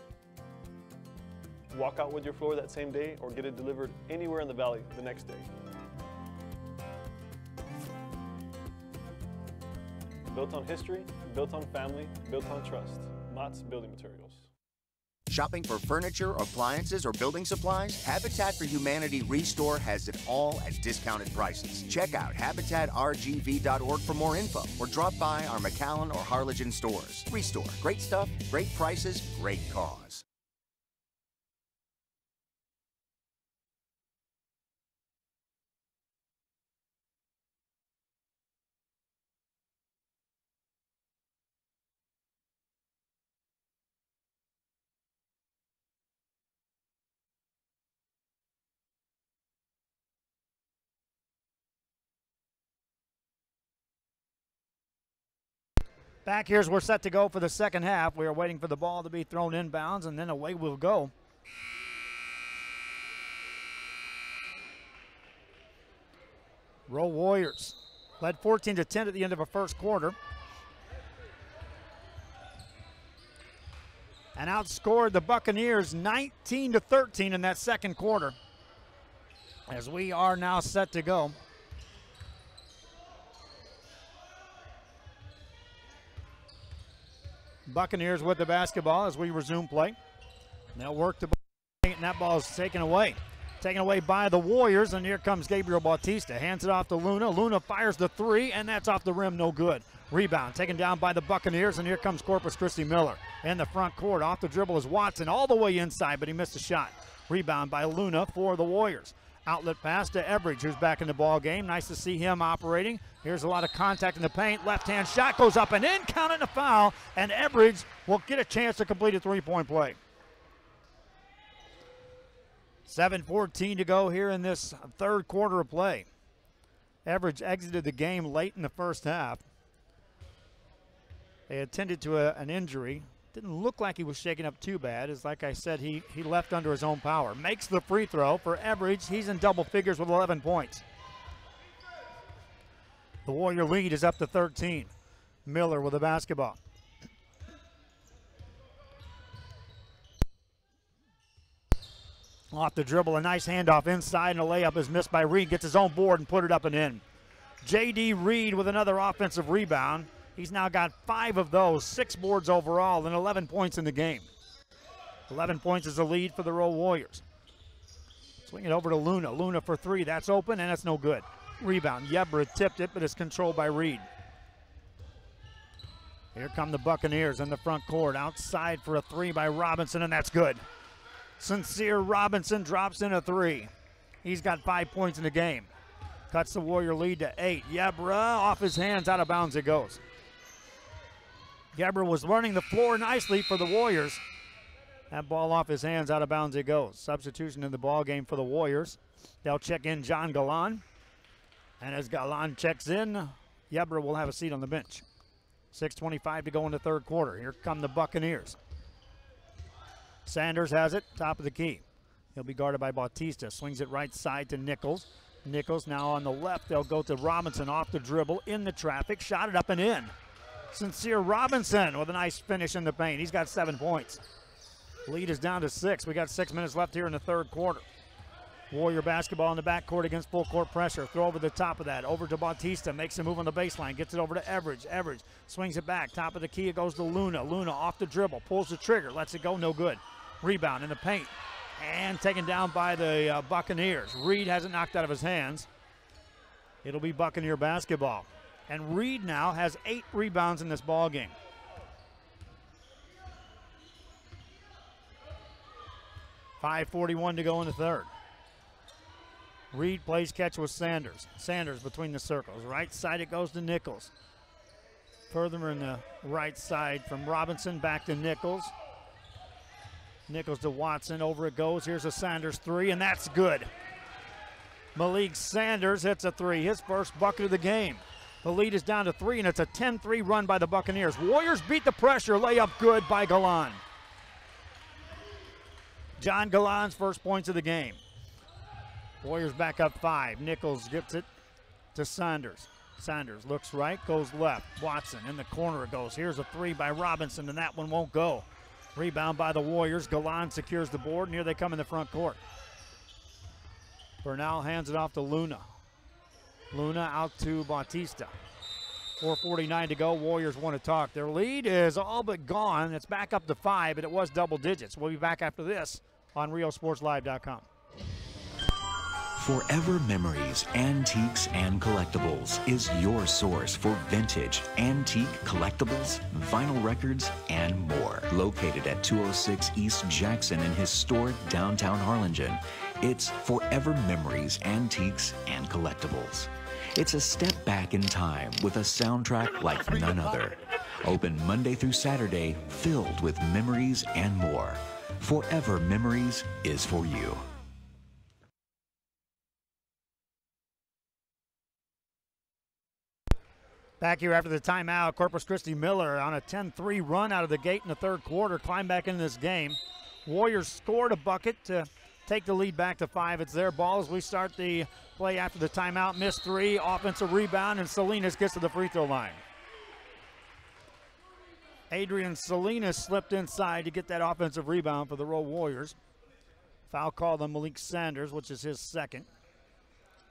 Walk out with your floor that same day or get it delivered anywhere in the Valley the next day. Built on history, built on family, built on trust. Mott's Building Materials. Shopping for furniture, appliances, or building supplies? Habitat for Humanity Restore has it all at discounted prices. Check out habitatrgv.org for more info or drop by our McAllen or Harlingen stores. Restore. Great stuff, great prices, great cause. Back here as we're set to go for the second half. We are waiting for the ball to be thrown inbounds, and then away we'll go. Rowe Warriors led 14-10 at the end of a first quarter, and outscored the Buccaneers 19-13 in that second quarter. As we are now set to go. Buccaneers with the basketball as we resume play. They'll work the ball, and that ball is taken away. Taken away by the Warriors, and here comes Gabriel Bautista. Hands it off to Luna. Luna fires the three, and that's off the rim, no good. Rebound taken down by the Buccaneers, and here comes Corpus Christi Miller. In the front court, off the dribble is Watson all the way inside, but he missed a shot. Rebound by Luna for the Warriors. Outlet pass to Everidge, who's back in the ball game. Nice to see him operating. Here's a lot of contact in the paint. Left-hand shot goes up and in, counting a foul, and Everidge will get a chance to complete a three-point play. 7:14 to go here in this third quarter of play. Everidge exited the game late in the first half. They attended to an injury. Didn't look like he was shaken up too bad. As like I said, he left under his own power. Makes the free throw for Everidge. He's in double figures with 11 points. The Warrior lead is up to 13. Miller with the basketball. Off the dribble, a nice handoff inside, and a layup is missed by Reed. Gets his own board and put it up and in. J.D. Reed with another offensive rebound. He's now got 5 of those, 6 boards overall, and 11 points in the game. 11 points is the lead for the Rowe Warriors. Swing it over to Luna. Luna for 3. That's open, and that's no good. Rebound. Yebra tipped it, but it's controlled by Reed. Here come the Buccaneers in the front court. Outside for a 3 by Robinson, and that's good. Sincere Robinson drops in a 3. He's got 5 points in the game. Cuts the Warrior lead to 8. Yebra off his hands, out of bounds it goes. Yebra was running the floor nicely for the Warriors. That ball off his hands, out of bounds it goes. Substitution in the ball game for the Warriors. They'll check in John Galan. And as Galan checks in, Yebra will have a seat on the bench. 6:25 to go in the third quarter. Here come the Buccaneers. Sanders has it, top of the key. He'll be guarded by Bautista. Swings it right side to Nichols. Nichols now on the left. They'll go to Robinson off the dribble, in the traffic, shot it up and in. Sincere Robinson with a nice finish in the paint. He's got 7 points. Lead is down to 6. We got 6 minutes left here in the third quarter. Warrior basketball in the backcourt against full court pressure. Throw over the top of that. Over to Bautista. Makes a move on the baseline. Gets it over to Everidge. Everidge swings it back. Top of the key. It goes to Luna. Luna off the dribble. Pulls the trigger. Lets it go. No good. Rebound in the paint. And taken down by the Buccaneers. Reed has it knocked out of his hands. It'll be Buccaneer basketball. And Reed now has 8 rebounds in this ball game. .5:41 to go in the third. Reed plays catch with Sanders. Sanders between the circles. Right side it goes to Nichols. Further in the right side from Robinson back to Nichols. Nichols to Watson. Over it goes. Here's a Sanders three, and that's good. Malik Sanders hits a three. His first bucket of the game. The lead is down to 3, and it's a 10-3 run by the Buccaneers. Warriors beat the pressure. Layup good by Galan. John Galan's first points of the game. Warriors back up 5. Nichols gets it to Sanders. Sanders looks right, goes left. Watson in the corner it goes. Here's a three by Robinson, and that one won't go. Rebound by the Warriors. Galan secures the board, and here they come in the front court. Bernal hands it off to Luna. Luna out to Bautista. 4:49 to go. Warriors want to talk. Their lead is all but gone. It's back up to 5, but it was double digits. We'll be back after this on RioSportsLive.com. Forever Memories, Antiques, and Collectibles is your source for vintage, antique collectibles, vinyl records, and more. Located at 206 East Jackson in historic downtown Harlingen, it's Forever Memories, Antiques, and Collectibles. It's a step back in time with a soundtrack like none other. Open Monday through Saturday, filled with memories and more. Forever Memories is for you. Back here after the timeout, Corpus Christi Miller on a 10-3 run out of the gate in the third quarter, climbed back into this game. Warriors scored a bucket to take the lead back to 5. It's their ball as we start the play after the timeout. Missed 3, offensive rebound, and Salinas gets to the free throw line. Adrian Salinas slipped inside to get that offensive rebound for the Rowe Warriors. Foul called on Malik Sanders, which is his second.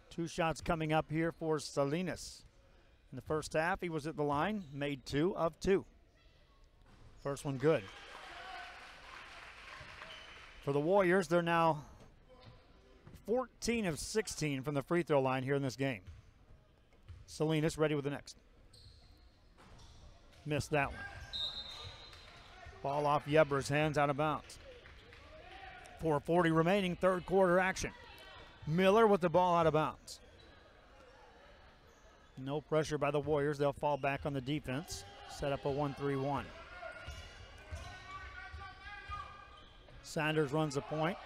2 shots coming up here for Salinas. In the first half, he was at the line, made 2 of 2. First one good. For the Warriors, they're now 14 of 16 from the free throw line here in this game. Salinas ready with the next. Missed that one. Ball off Yeber's hands, out of bounds. 4:40 remaining, third quarter action. Miller with the ball out of bounds. No pressure by the Warriors. They'll fall back on the defense. Set up a 1-3-1. Sanders runs the point.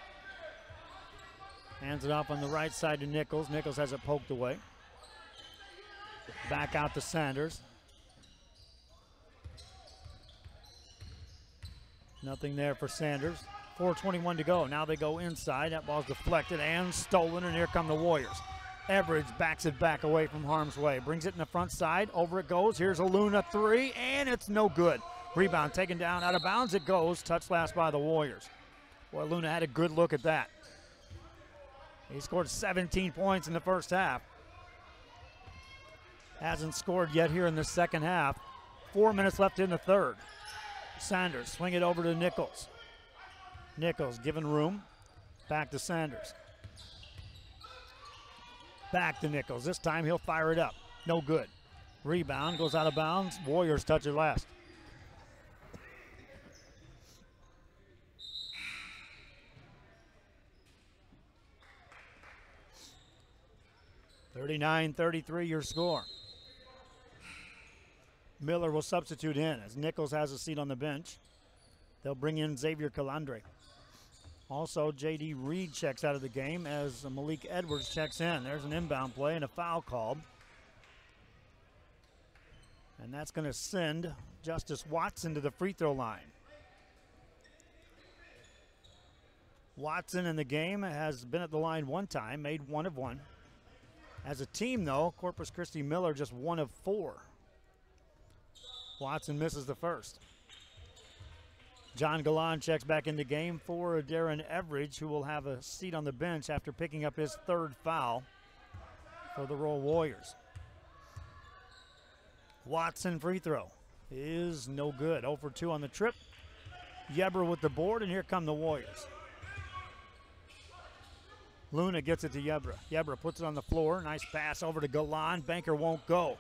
Hands it off on the right side to Nichols. Nichols has it poked away. Back out to Sanders. Nothing there for Sanders. 4:21 to go. Now they go inside. That ball's deflected and stolen, and here come the Warriors. Everidge backs it back away from harm's way. Brings it in the front side. Over it goes. Here's a Luna three, and it's no good. Rebound taken down. Out of bounds it goes. Touched last by the Warriors. Boy, Luna had a good look at that. He scored 17 points in the first half. Hasn't scored yet here in the second half. 4 minutes left in the third. Sanders swing it over to Nichols. Nichols given room. Back to Sanders. Back to Nichols. This time he'll fire it up. No good. Rebound goes out of bounds. Warriors touch it last. (39-33) your score. Miller will substitute in as Nichols has a seat on the bench. They'll bring in Xavier Calandre. Also, J.D. Reed checks out of the game as Malik Edwards checks in. There's an inbound play and a foul called. And that's going to send Justice Watson to the free throw line. Watson in the game has been at the line one time, made 1 of 1. As a team, though, Corpus Christi Miller just 1 of 4. Watson misses the first. John Galan checks back in the game for Darren Everidge, who will have a seat on the bench after picking up his third foul for the Rowe Warriors. Watson free throw is no good. 0 for 2 on the trip. Yeber with the board, and here come the Warriors. Luna gets it to Yebra. Yebra puts it on the floor. Nice pass over to Galan. Banker won't go.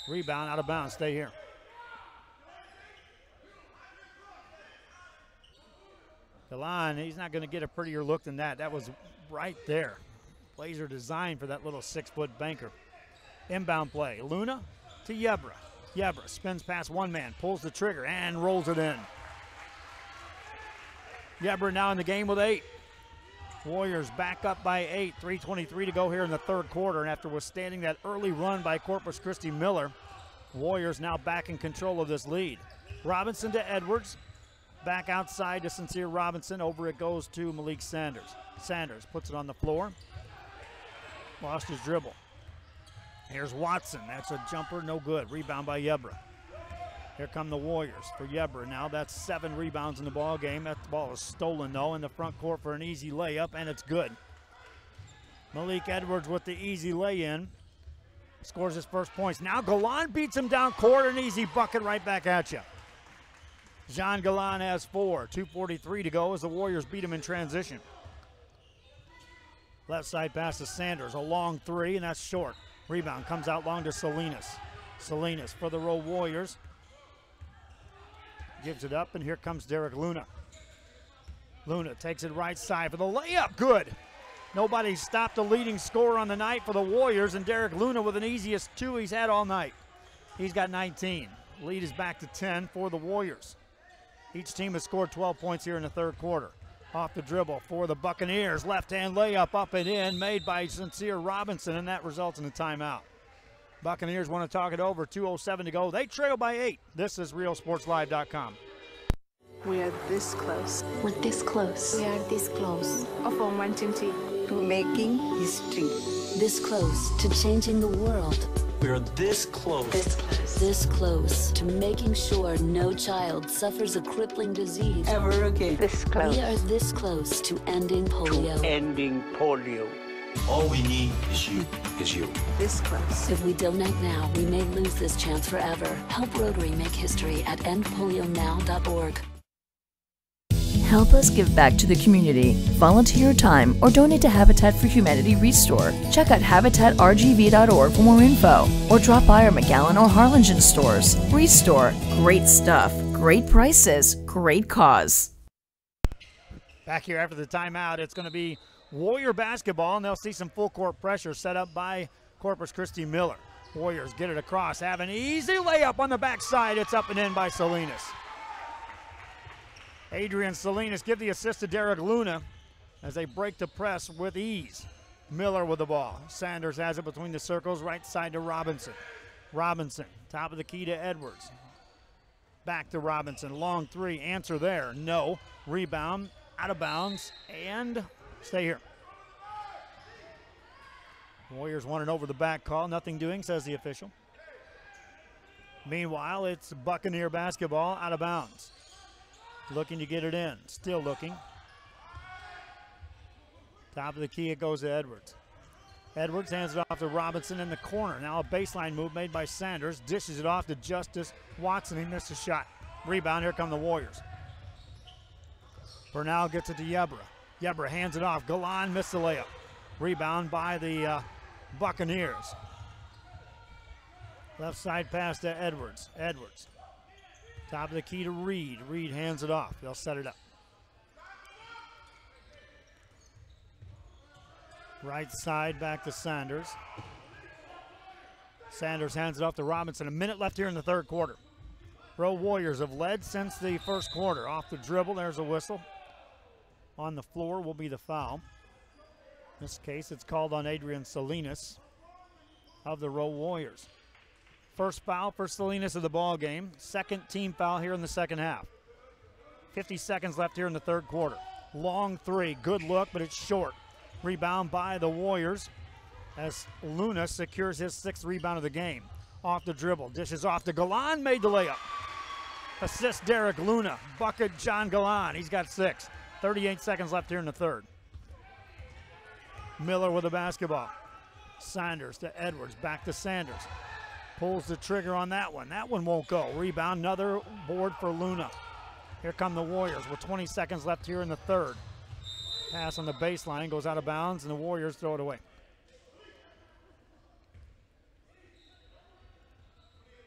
Rebound out of bounds. Stay here. Galan, he's not going to get a prettier look than that. That was right there. Plays are designed for that little 6-foot banker. Inbound play. Luna to Yebra. Yebra spins past one man, pulls the trigger, and rolls it in. Yebra now in the game with 8. Warriors back up by 8. 3:23 to go here in the third quarter. And after withstanding that early run by Corpus Christi Miller, Warriors now back in control of this lead. Robinson to Edwards. Back outside to Sincere Robinson. Over it goes to Malik Sanders. Sanders puts it on the floor. Lost his dribble. Here's Watson. That's a jumper, no good. Rebound by Yebra. Here come the Warriors for Yebra now. That's 7 rebounds in the ball game. That ball is stolen, though, in the front court for an easy layup, and it's good. Malik Edwards with the easy lay-in. Scores his first points. Now Galan beats him down court. An easy bucket right back at you. Jean Galan has 4. 2:43 to go as the Warriors beat him in transition. Left side pass to Sanders. A long 3, and that's short. Rebound comes out long to Salinas. Salinas for the Rowe Warriors. Gives it up, and here comes Derek Luna. Luna takes it right side for the layup. Good. Nobody stopped the leading scorer on the night for the Warriors, and Derek Luna with an easiest 2 he's had all night. He's got 19. Lead is back to 10 for the Warriors. Each team has scored 12 points here in the third quarter. Off the dribble for the Buccaneers. Left-hand layup up and in, made by Sincere Robinson, and that results in a timeout. Buccaneers want to talk it over. 2:07 to go. They trail by 8. This is RealSportsLive.com. We are this close. We're this close. We are this close. Of Form 120. To making history. This close to changing the world. We're this close. This close. This close to making sure no child suffers a crippling disease Ever again. This close. We are this close to ending polio. Ending polio. All we need is you. This close. If we donate now, we may lose this chance forever. Help Rotary make history at endpolionow.org. Help us give back to the community. Volunteer your time or donate to Habitat for Humanity Restore. Check out habitatrgv.org for more info or drop by our McAllen or Harlingen stores. Restore. Great stuff. Great prices. Great cause. Back here after the timeout, it's going to be Warrior basketball, and they'll see some full court pressure set up by Corpus Christi Miller. Warriors get it across, have an easy layup on the backside. It's up and in by Salinas. Adrian Salinas give the assist to Derek Luna as they break the press with ease. Miller with the ball. Sanders has it between the circles, right side to Robinson. Robinson, top of the key to Edwards. Back to Robinson, long 3, answer there, no. Rebound, out of bounds, and stay here. Warriors want it over the back call. Nothing doing, says the official. Meanwhile, it's Buccaneer basketball out of bounds. Looking to get it in. Still looking. Top of the key, it goes to Edwards. Edwards hands it off to Robinson in the corner. Now a baseline move made by Sanders. Dishes it off to Justice Watson. He missed a shot. Rebound, here come the Warriors. Bernal gets it to Yebra. Yebra hands it off. Galan missed the layup. Rebound by the Buccaneers. Left side pass to Edwards. Edwards. Top of the key to Reed. Reed hands it off. They'll set it up. Right side back to Sanders. Sanders hands it off to Robinson. A minute left here in the third quarter. Rowe Warriors have led since the first quarter. Off the dribble, there's a whistle. On the floor will be the foul. In this case, it's called on Adrian Salinas of the Rowe Warriors. First foul for Salinas of the ball game. Second team foul here in the second half. 50 seconds left here in the third quarter. Long 3, good look, but it's short. Rebound by the Warriors as Luna secures his 6th rebound of the game. Off the dribble, dishes off to Galan, made the layup. Assist Derek Luna, bucket John Galan, he's got 6. 38 seconds left here in the third. Miller with the basketball. Sanders to Edwards, back to Sanders. Pulls the trigger on that one. That one won't go. Rebound, another board for Luna. Here come the Warriors with 20 seconds left here in the third. Pass on the baseline goes out of bounds, and the Warriors throw it away.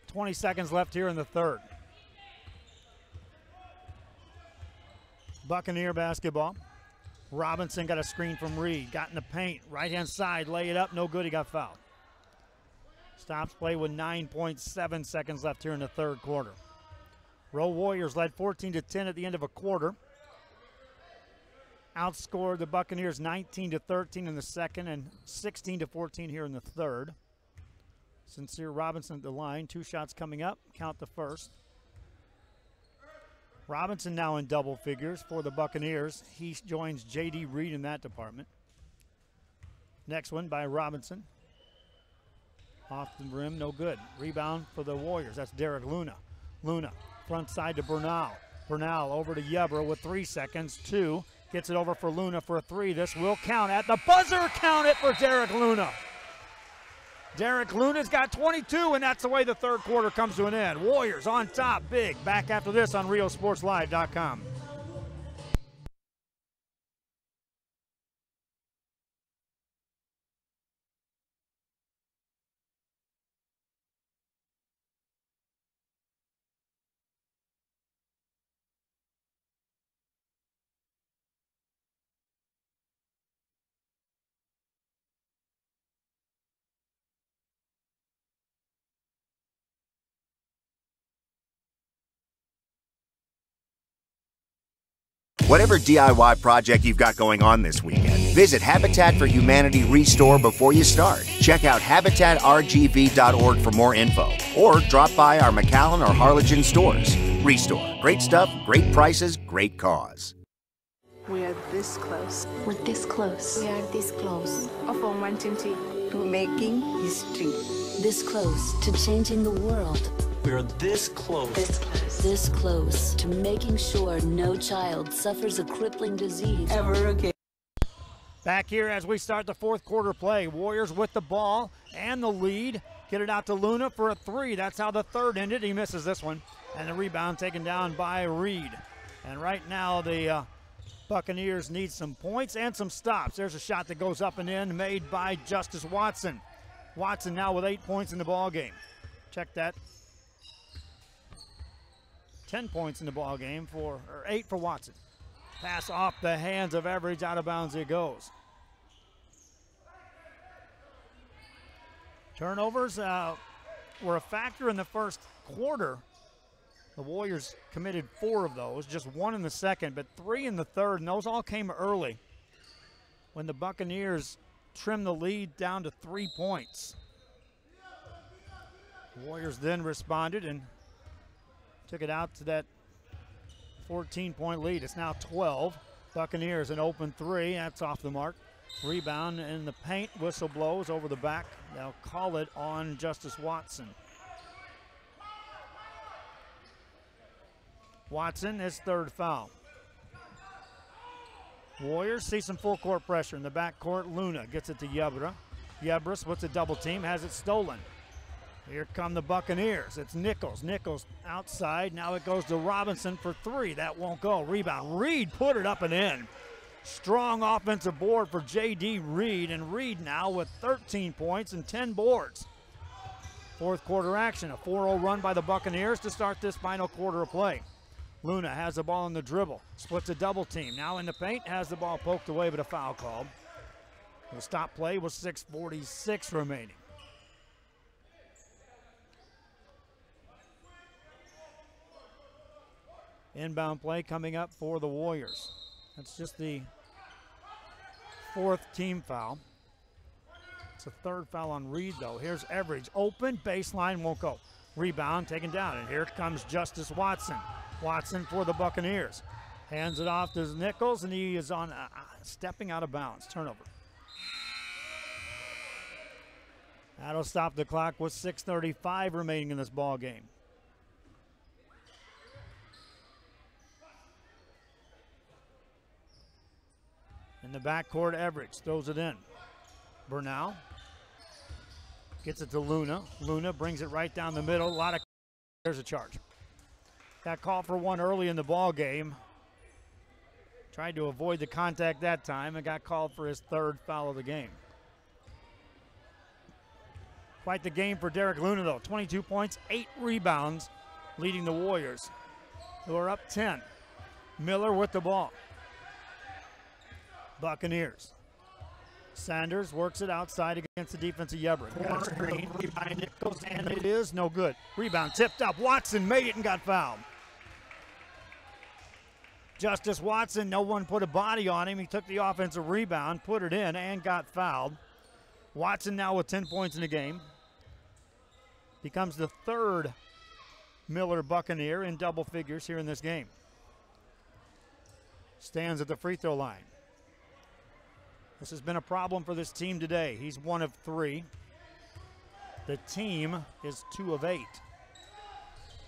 20 seconds left here in the third. Buccaneer basketball. Robinson got a screen from Reed. Got in the paint. Right-hand side. Lay it up. No good. He got fouled. Stops play with 9.7 seconds left here in the third quarter. Rowe Warriors led 14-10 at the end of a quarter. Outscored the Buccaneers 19-13 in the second and 16-14 here in the third. Sincere Robinson at the line. 2 shots coming up. Count the first. Robinson now in double figures for the Buccaneers. He joins J.D. Reed in that department. Next one by Robinson. Off the rim, no good. Rebound for the Warriors. That's Derek Luna. Luna, front side to Bernal. Bernal over to Yebra with 3 seconds. 2. Gets it over for Luna for a 3. This will count at the buzzer. Count it for Derek Luna. Derek Luna's got 22, and that's the way the third quarter comes to an end. Warriors on top, big. Back after this on RioSportsLive.com. Whatever DIY project you've got going on this weekend, visit Habitat for Humanity Restore before you start. Check out habitatrgv.org for more info, or drop by our McAllen or Harlingen stores. Restore. Great stuff, great prices, great cause. We are this close. We're this close. We are this close of wanting To making history. This close to changing the world. We're this close. This close. This close to making sure no child suffers a crippling disease Ever again. Back here as we start the fourth quarter play. Warriors with the ball and the lead. Get it out to Luna for a 3. That's how the third ended. He misses this one. And the rebound taken down by Reed. And right now the Buccaneers need some points and some stops. There's a shot that goes up and in made by Justice Watson. Watson now with 8 points in the ball game. Check that. 10 points in the ball game or 8 for Watson. Pass off the hands of Everidge, out of bounds it goes. Turnovers were a factor in the first quarter. The Warriors committed 4 of those, just 1 in the second, but 3 in the third, and those all came early when the Buccaneers trimmed the lead down to 3 points. The Warriors then responded and took it out to that 14-point lead. It's now 12. Buccaneers an open 3. That's off the mark. Rebound in the paint. Whistle blows over the back. They'll call it on Justice Watson. Watson, his third foul. Warriors see some full court pressure in the backcourt. Luna gets it to Yebra. Yebra splits a double team, has it stolen. Here come the Buccaneers. It's Nichols. Nichols outside. Now it goes to Robinson for 3. That won't go. Rebound. Reed put it up and in. Strong offensive board for J.D. Reed. And Reed now with 13 points and 10 boards. Fourth quarter action. A 4-0 run by the Buccaneers to start this final quarter of play. Luna has the ball in the dribble. Splits a double team. Now in the paint. Has the ball poked away, but a foul called. We'll stop play with 6:46 remaining. Inbound play coming up for the Warriors. That's just the 4th team foul. It's a 3rd foul on Reed, though. Here's Everidge. Open, baseline, won't go. Rebound taken down, and here comes Justice Watson. Watson for the Buccaneers. Hands it off to Nichols, and he is on stepping out of bounds. Turnover. That'll stop the clock with 6:35 remaining in this ball game. In the backcourt, Everidge throws it in. Bernal gets it to Luna. Luna brings it right down the middle. There's a charge. Got called for one early in the ball game. Tried to avoid the contact that time and got called for his third foul of the game. Quite the game for Derek Luna, though. 22 points, 8 rebounds, leading the Warriors, who are up 10. Miller with the ball. Buccaneers. Sanders works it outside against the defense of Yebra. And it is no good. Rebound tipped up. Watson made it and got fouled. Justice Watson, no one put a body on him. He took the offensive rebound, put it in, and got fouled. Watson now with 10 points in the game. Becomes the third Miller Buccaneer in double figures here in this game. Stands at the free throw line. This has been a problem for this team today. He's 1 of 3. The team is 2 of 8.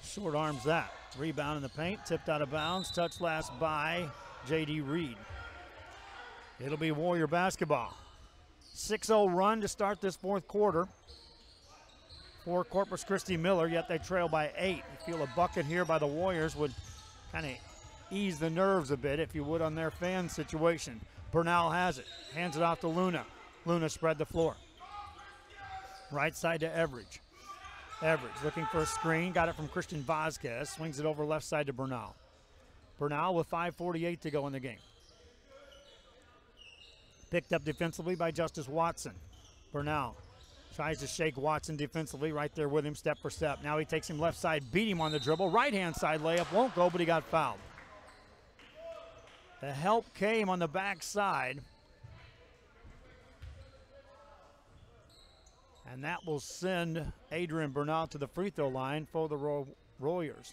Short arms that. Rebound in the paint, tipped out of bounds. Touch last by J.D. Reed. It'll be Warrior basketball. 6-0 run to start this fourth quarter for Corpus Christi Miller, yet they trail by 8. You feel a bucket here by the Warriors would kind of ease the nerves a bit, if you would, on their fan situation. Bernal has it, hands it off to Luna. Luna spread the floor. Right side to Everidge. Everidge looking for a screen, got it from Christian Vasquez, swings it over left side to Bernal. Bernal with 5:48 to go in the game. Picked up defensively by Justice Watson. Bernal tries to shake Watson defensively, right there with him step for step. Now he takes him left side, beat him on the dribble. Right-hand side layup won't go, but he got fouled. The help came on the backside. And that will send Adrian Bernal to the free throw line for the Warriors.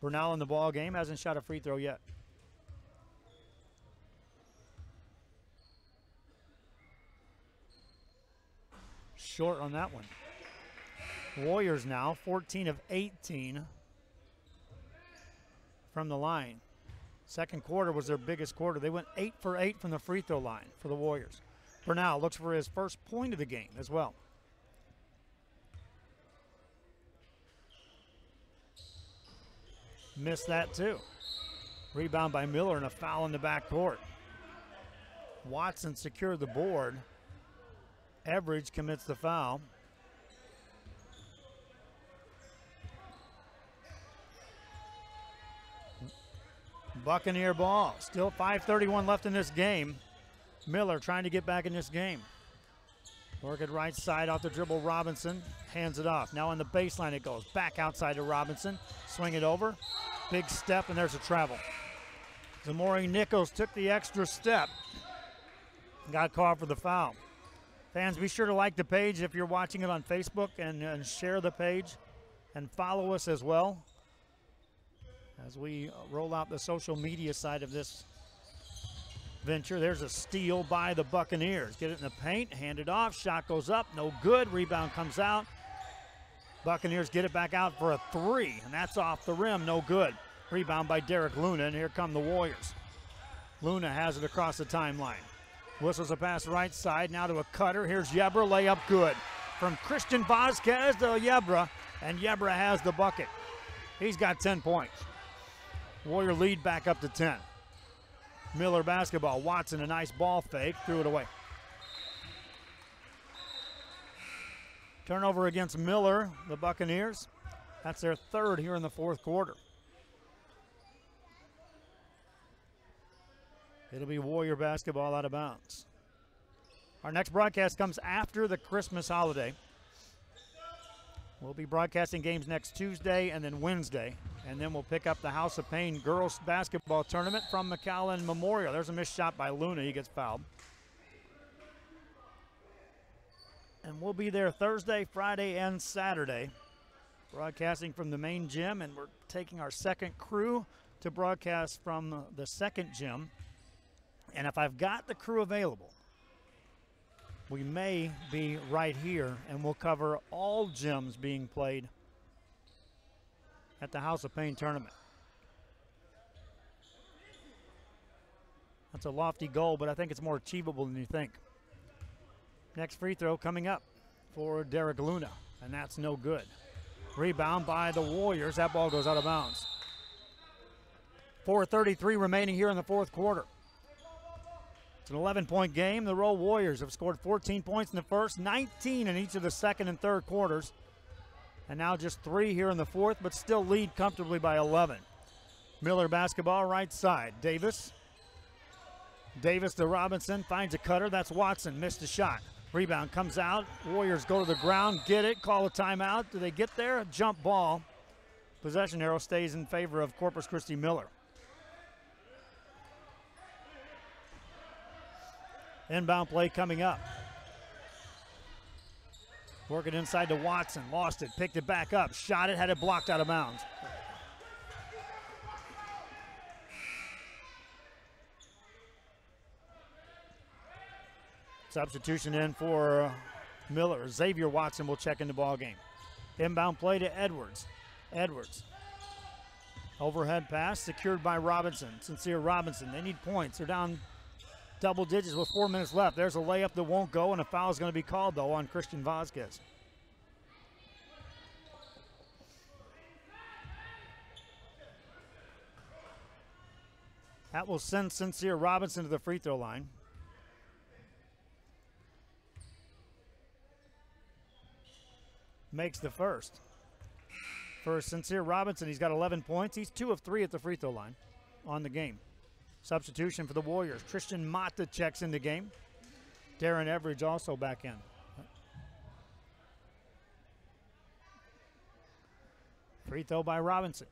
Bernal in the ball game, hasn't shot a free throw yet. Short on that one. Warriors now 14 of 18 from the line. Second quarter was their biggest quarter. They went 8 for 8 from the free throw line for the Warriors. Bernal looks for his first point of the game as well. Missed that too. Rebound by Miller and a foul in the backcourt. Watson secured the board. Everidge commits the foul. Buccaneer ball. Still 5:31 left in this game. Miller trying to get back in this game. Work it right side off the dribble. Robinson hands it off. Now on the baseline it goes. Back outside to Robinson. Swing it over. Big step, and there's a travel. Zamori Nichols took the extra step. Got called for the foul. Fans, be sure to like the page if you're watching it on Facebook, and share the page and follow us as well as we roll out the social media side of this venture. There's a steal by the Buccaneers. Get it in the paint, hand it off, shot goes up, no good, rebound comes out. Buccaneers get it back out for a 3, and that's off the rim, no good. Rebound by Derek Luna, and here come the Warriors. Luna has it across the timeline. Whistles a pass right side, now to a cutter. Here's Yebra, layup good. From Christian Vasquez to Yebra, and Yebra has the bucket. He's got 10 points. Warrior lead back up to 10. Miller basketball. Watson, a nice ball fake, threw it away. Turnover against Miller, the Buccaneers. That's their third here in the fourth quarter. It'll be Warrior basketball out of bounds. Our next broadcast comes after the Christmas holiday. We'll be broadcasting games next Tuesday and then Wednesday. And then we'll pick up the House of Pain girls basketball tournament from McAllen Memorial. There's a missed shot by Luna. He gets fouled. And we'll be there Thursday, Friday, and Saturday, broadcasting from the main gym. And we're taking our second crew to broadcast from the second gym. And if I've got the crew available, we may be right here, and we'll cover all gyms being played at the House of Pain tournament. That's a lofty goal, but I think it's more achievable than you think. Next free throw coming up for Derek Luna, and that's no good. Rebound by the Warriors. That ball goes out of bounds. 4:33 remaining here in the fourth quarter. It's an 11-point game. The Rowe Warriors have scored 14 points in the first, 19 in each of the second and third quarters, and now just 3 here in the fourth, but still lead comfortably by 11. Miller basketball right side. Davis to Robinson, finds a cutter. That's Watson, missed a shot. Rebound comes out. Warriors go to the ground, get it, call a timeout. Do they get there? A jump ball. Possession arrow stays in favor of Corpus Christi Miller. Inbound play coming up. Working inside to Watson, lost it, picked it back up, shot it, had it blocked out of bounds. Substitution in for Miller. Xavier Watson will check in the ball game. Inbound play to Edwards. Overhead pass secured by Robinson. Sincere Robinson. They need points. They're down double digits with 4 minutes left. There's a layup that won't go, and a foul is going to be called, though, on Christian Vasquez. That will send Sincere Robinson to the free throw line. Makes the first. For Sincere Robinson, he's got 11 points. He's 2 of 3 at the free throw line on the game. Substitution for the Warriors. Christian Mata checks in the game. Darren Everidge also back in. Free throw by Robinson.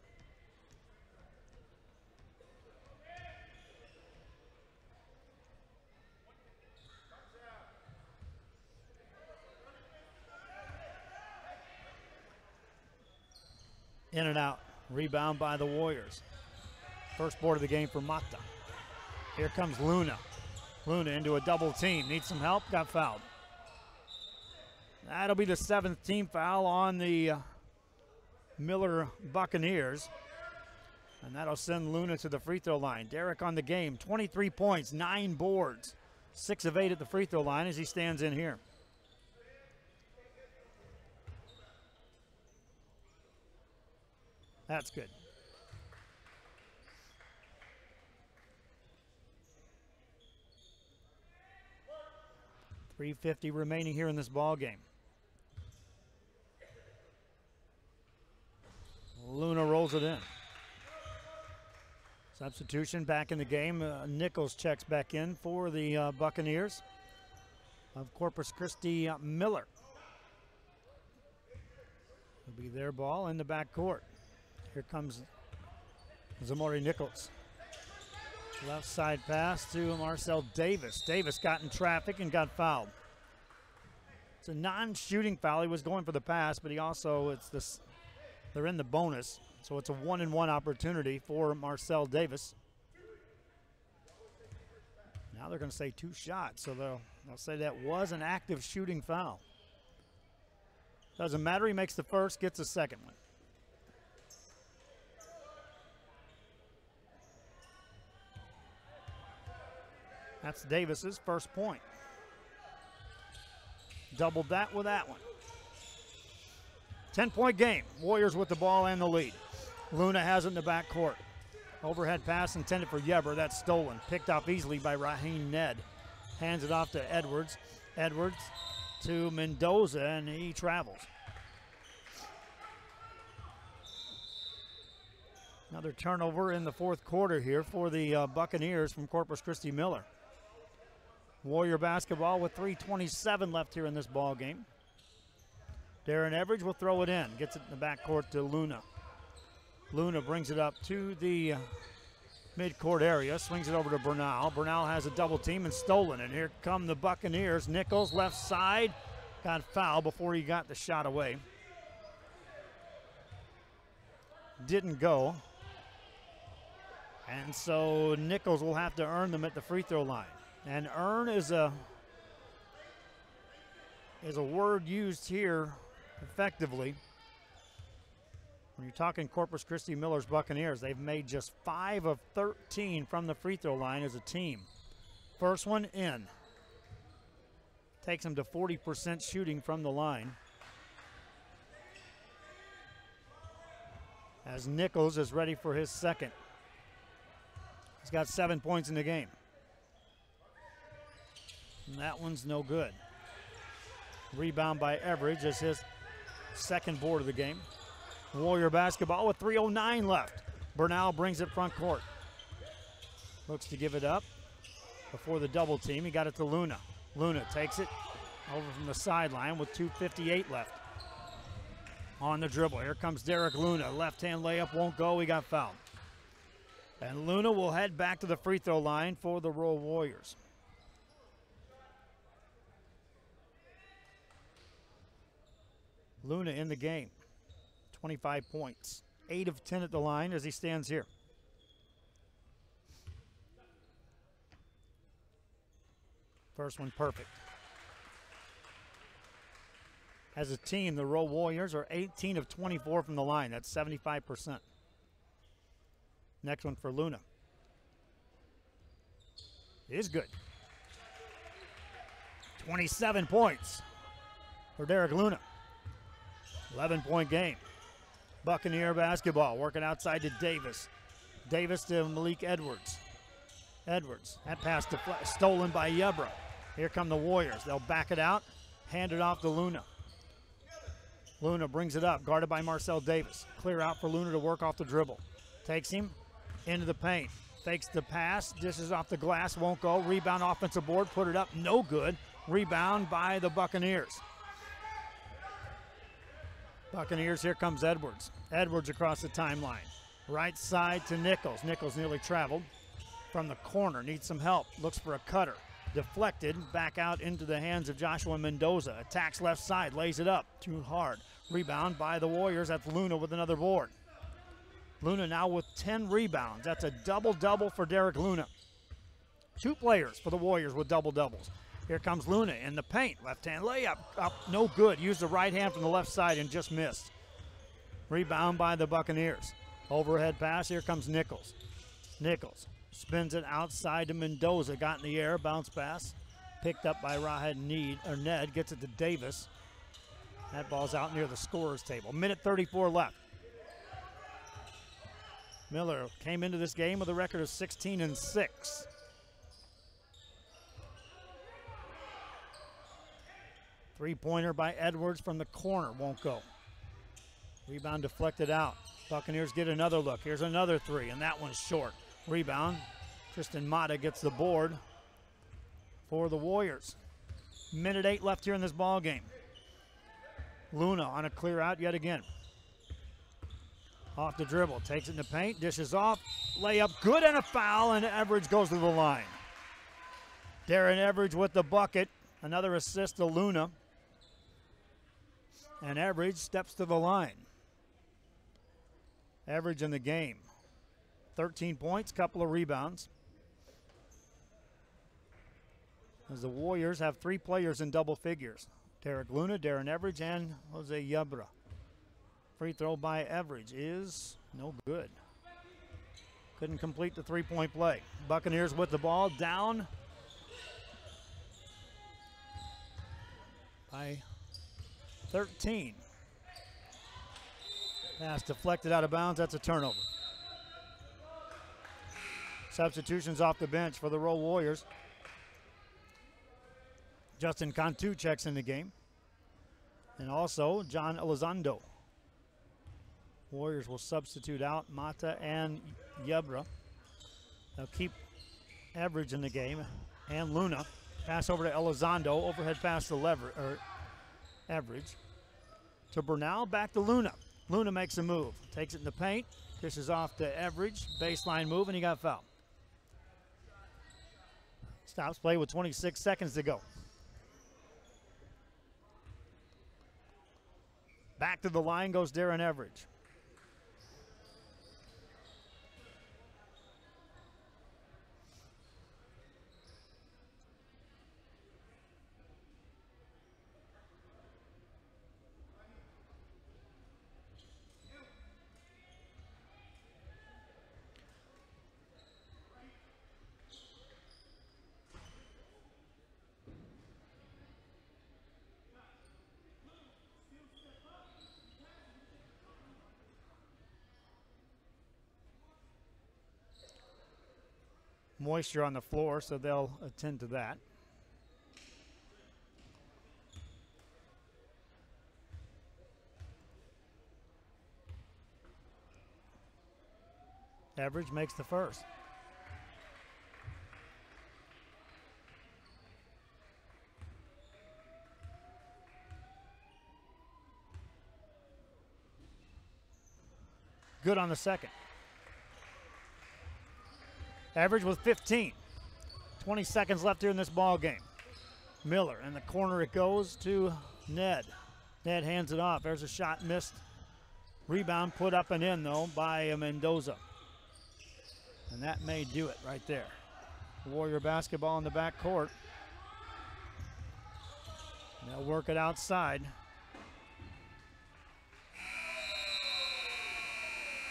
In and out. Rebound by the Warriors. First board of the game for Mata. Here comes Luna. Luna into a double team. Needs some help. Got fouled. That'll be the 7th team foul on the Miller Buccaneers. And that'll send Luna to the free throw line. Derek on the game. 23 points, 9 boards. 6 of 8 at the free throw line as he stands in here. That's good. .350 remaining here in this ball game. Luna rolls it in. Substitution back in the game. Nichols checks back in for the Buccaneers of Corpus Christi. Miller. It'll be their ball in the backcourt. Here comes Zamori Nichols. Left side pass to Marcel Davis. Davis got in traffic and got fouled. It's a non-shooting foul. He was going for the pass, but he also, they're in the bonus. So it's a 1-and-1 opportunity for Marcel Davis. Now they're going to say 2 shots, so they'll say that was an active shooting foul. Doesn't matter, he makes the first, gets the second one. That's Davis's first point. Doubled that with that one. 10-point game. Warriors with the ball and the lead. Luna has it in the backcourt. Overhead pass intended for Yeber. That's stolen. Picked off easily by Raheem Ned. Hands it off to Edwards. Edwards to Mendoza, and he travels. Another turnover in the fourth quarter here for the Buccaneers from Corpus Christi Miller. Warrior basketball with 3:27 left here in this ball game. Darren Everidge will throw it in. Gets it in the backcourt to Luna. Luna brings it up to the midcourt area. Swings it over to Bernal. Bernal has a double team and stolen. And here come the Buccaneers. Nichols left side. Got fouled before he got the shot away. Didn't go. And so Nichols will have to earn them at the free throw line. And earn is a word used here effectively. When you're talking Corpus Christi Miller's Buccaneers, they've made just 5 of 13 from the free throw line as a team. First one in. Takes them to 40% shooting from the line. As Nichols is ready for his second. He's got 7 points in the game. And that one's no good. Rebound by Everidge as his second board of the game. Warrior basketball with 3:09 left. Bernal brings it front court. Looks to give it up before the double team. He got it to Luna. Luna takes it over from the sideline with 2:58 left. On the dribble, here comes Derek Luna. Left-hand layup won't go, he got fouled. And Luna will head back to the free throw line for the Rowe Warriors. Luna in the game, 25 points. 8 of 10 at the line as he stands here. First one perfect. As a team, the Rowe Warriors are 18 of 24 from the line. That's 75%. Next one for Luna. Is good. 27 points for Derek Luna. 11-point game. Buccaneer basketball working outside to Davis. Davis to Malik Edwards. Edwards, that pass stolen by Yebra. Here come the Warriors. They'll back it out, hand it off to Luna. Luna brings it up, guarded by Marcel Davis. Clear out for Luna to work off the dribble. Takes him into the paint. Fakes the pass, dishes off the glass, won't go. Rebound, offensive board, put it up, no good. Rebound by the Buccaneers. Buccaneers, here comes Edwards. Edwards across the timeline. Right side to Nichols. Nichols nearly traveled from the corner, needs some help. Looks for a cutter. Deflected, back out into the hands of Joshua Mendoza. Attacks left side, lays it up, too hard. Rebound by the Warriors, that's Luna with another board. Luna now with 10 rebounds. That's a double-double for Derek Luna. 2 players for the Warriors with double-doubles. Here comes Luna in the paint. Left-hand layup, up, no good. Used the right hand from the left side and just missed. Rebound by the Buccaneers. Overhead pass, here comes Nichols. Nichols spins it outside to Mendoza. Got in the air, bounce pass. Picked up by Ned, gets it to Davis. That ball's out near the scorer's table. Minute 34 left. Miller came into this game with a record of 16-6. Three-pointer by Edwards from the corner, won't go. Rebound deflected out. Buccaneers get another look. Here's another three, and that one's short. Rebound, Tristan Mata gets the board for the Warriors. Minute 8 left here in this ball game. Luna on a clear out yet again. Off the dribble, takes it in the paint, dishes off, layup good and a foul, and Everidge goes to the line. Darren Everidge with the bucket, another assist to Luna. And Everidge steps to the line. Everidge in the game. 13 points, couple of rebounds. As the Warriors have 3 players in double figures. Derek Luna, Darren Everidge, and Jose Yebra. Free throw by Everidge is no good. Couldn't complete the three-point play. Buccaneers with the ball, down by 13. Pass deflected out of bounds, that's a turnover. Substitutions off the bench for the Rowe Warriors. Justin Cantu checks in the game. And also John Elizondo. Warriors will substitute out Mata and Yebra. They'll keep Everidge in the game and Luna. Pass over to Elizondo. Overhead pass to Everidge. To Bernal, back to Luna. Luna makes a move. Takes it in the paint. Dishes off to Everidge. Baseline move, and he got fouled. Stops play with 26 seconds to go. Back to the line goes Darren Everidge. moisture on the floor, so they'll attend to that. Average makes the first. Good on the second. Average with 15. 20 seconds left here in this ball game. Miller in the corner it goes to Ned. Ned hands it off. There's a shot missed. Rebound put up and in though by Mendoza. And that may do it right there. Warrior basketball in the back court. They'll work it outside.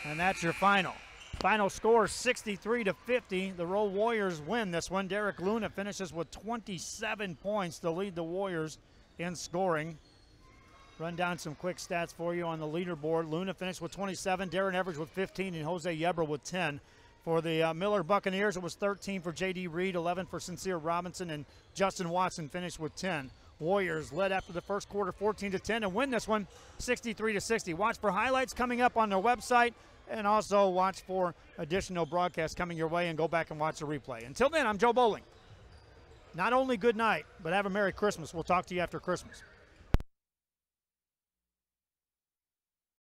And that's your final. Final score 63-50. The Rowe Warriors win this one. Derek Luna finishes with 27 points to lead the Warriors in scoring. Run down some quick stats for you on the leaderboard. Luna finished with 27, Darren Everidge with 15, and Jose Yebra with 10. For the Miller Buccaneers, it was 13 for J.D. Reed, 11 for Sincere Robinson, and Justin Watson finished with 10. Warriors led after the first quarter 14-10 and win this one 63-60. Watch for highlights coming up on their website, and also watch for additional broadcasts coming your way, and go back and watch the replay. Until then, I'm Joe Bowling. Not only good night, but have a Merry Christmas. We'll talk to you after Christmas.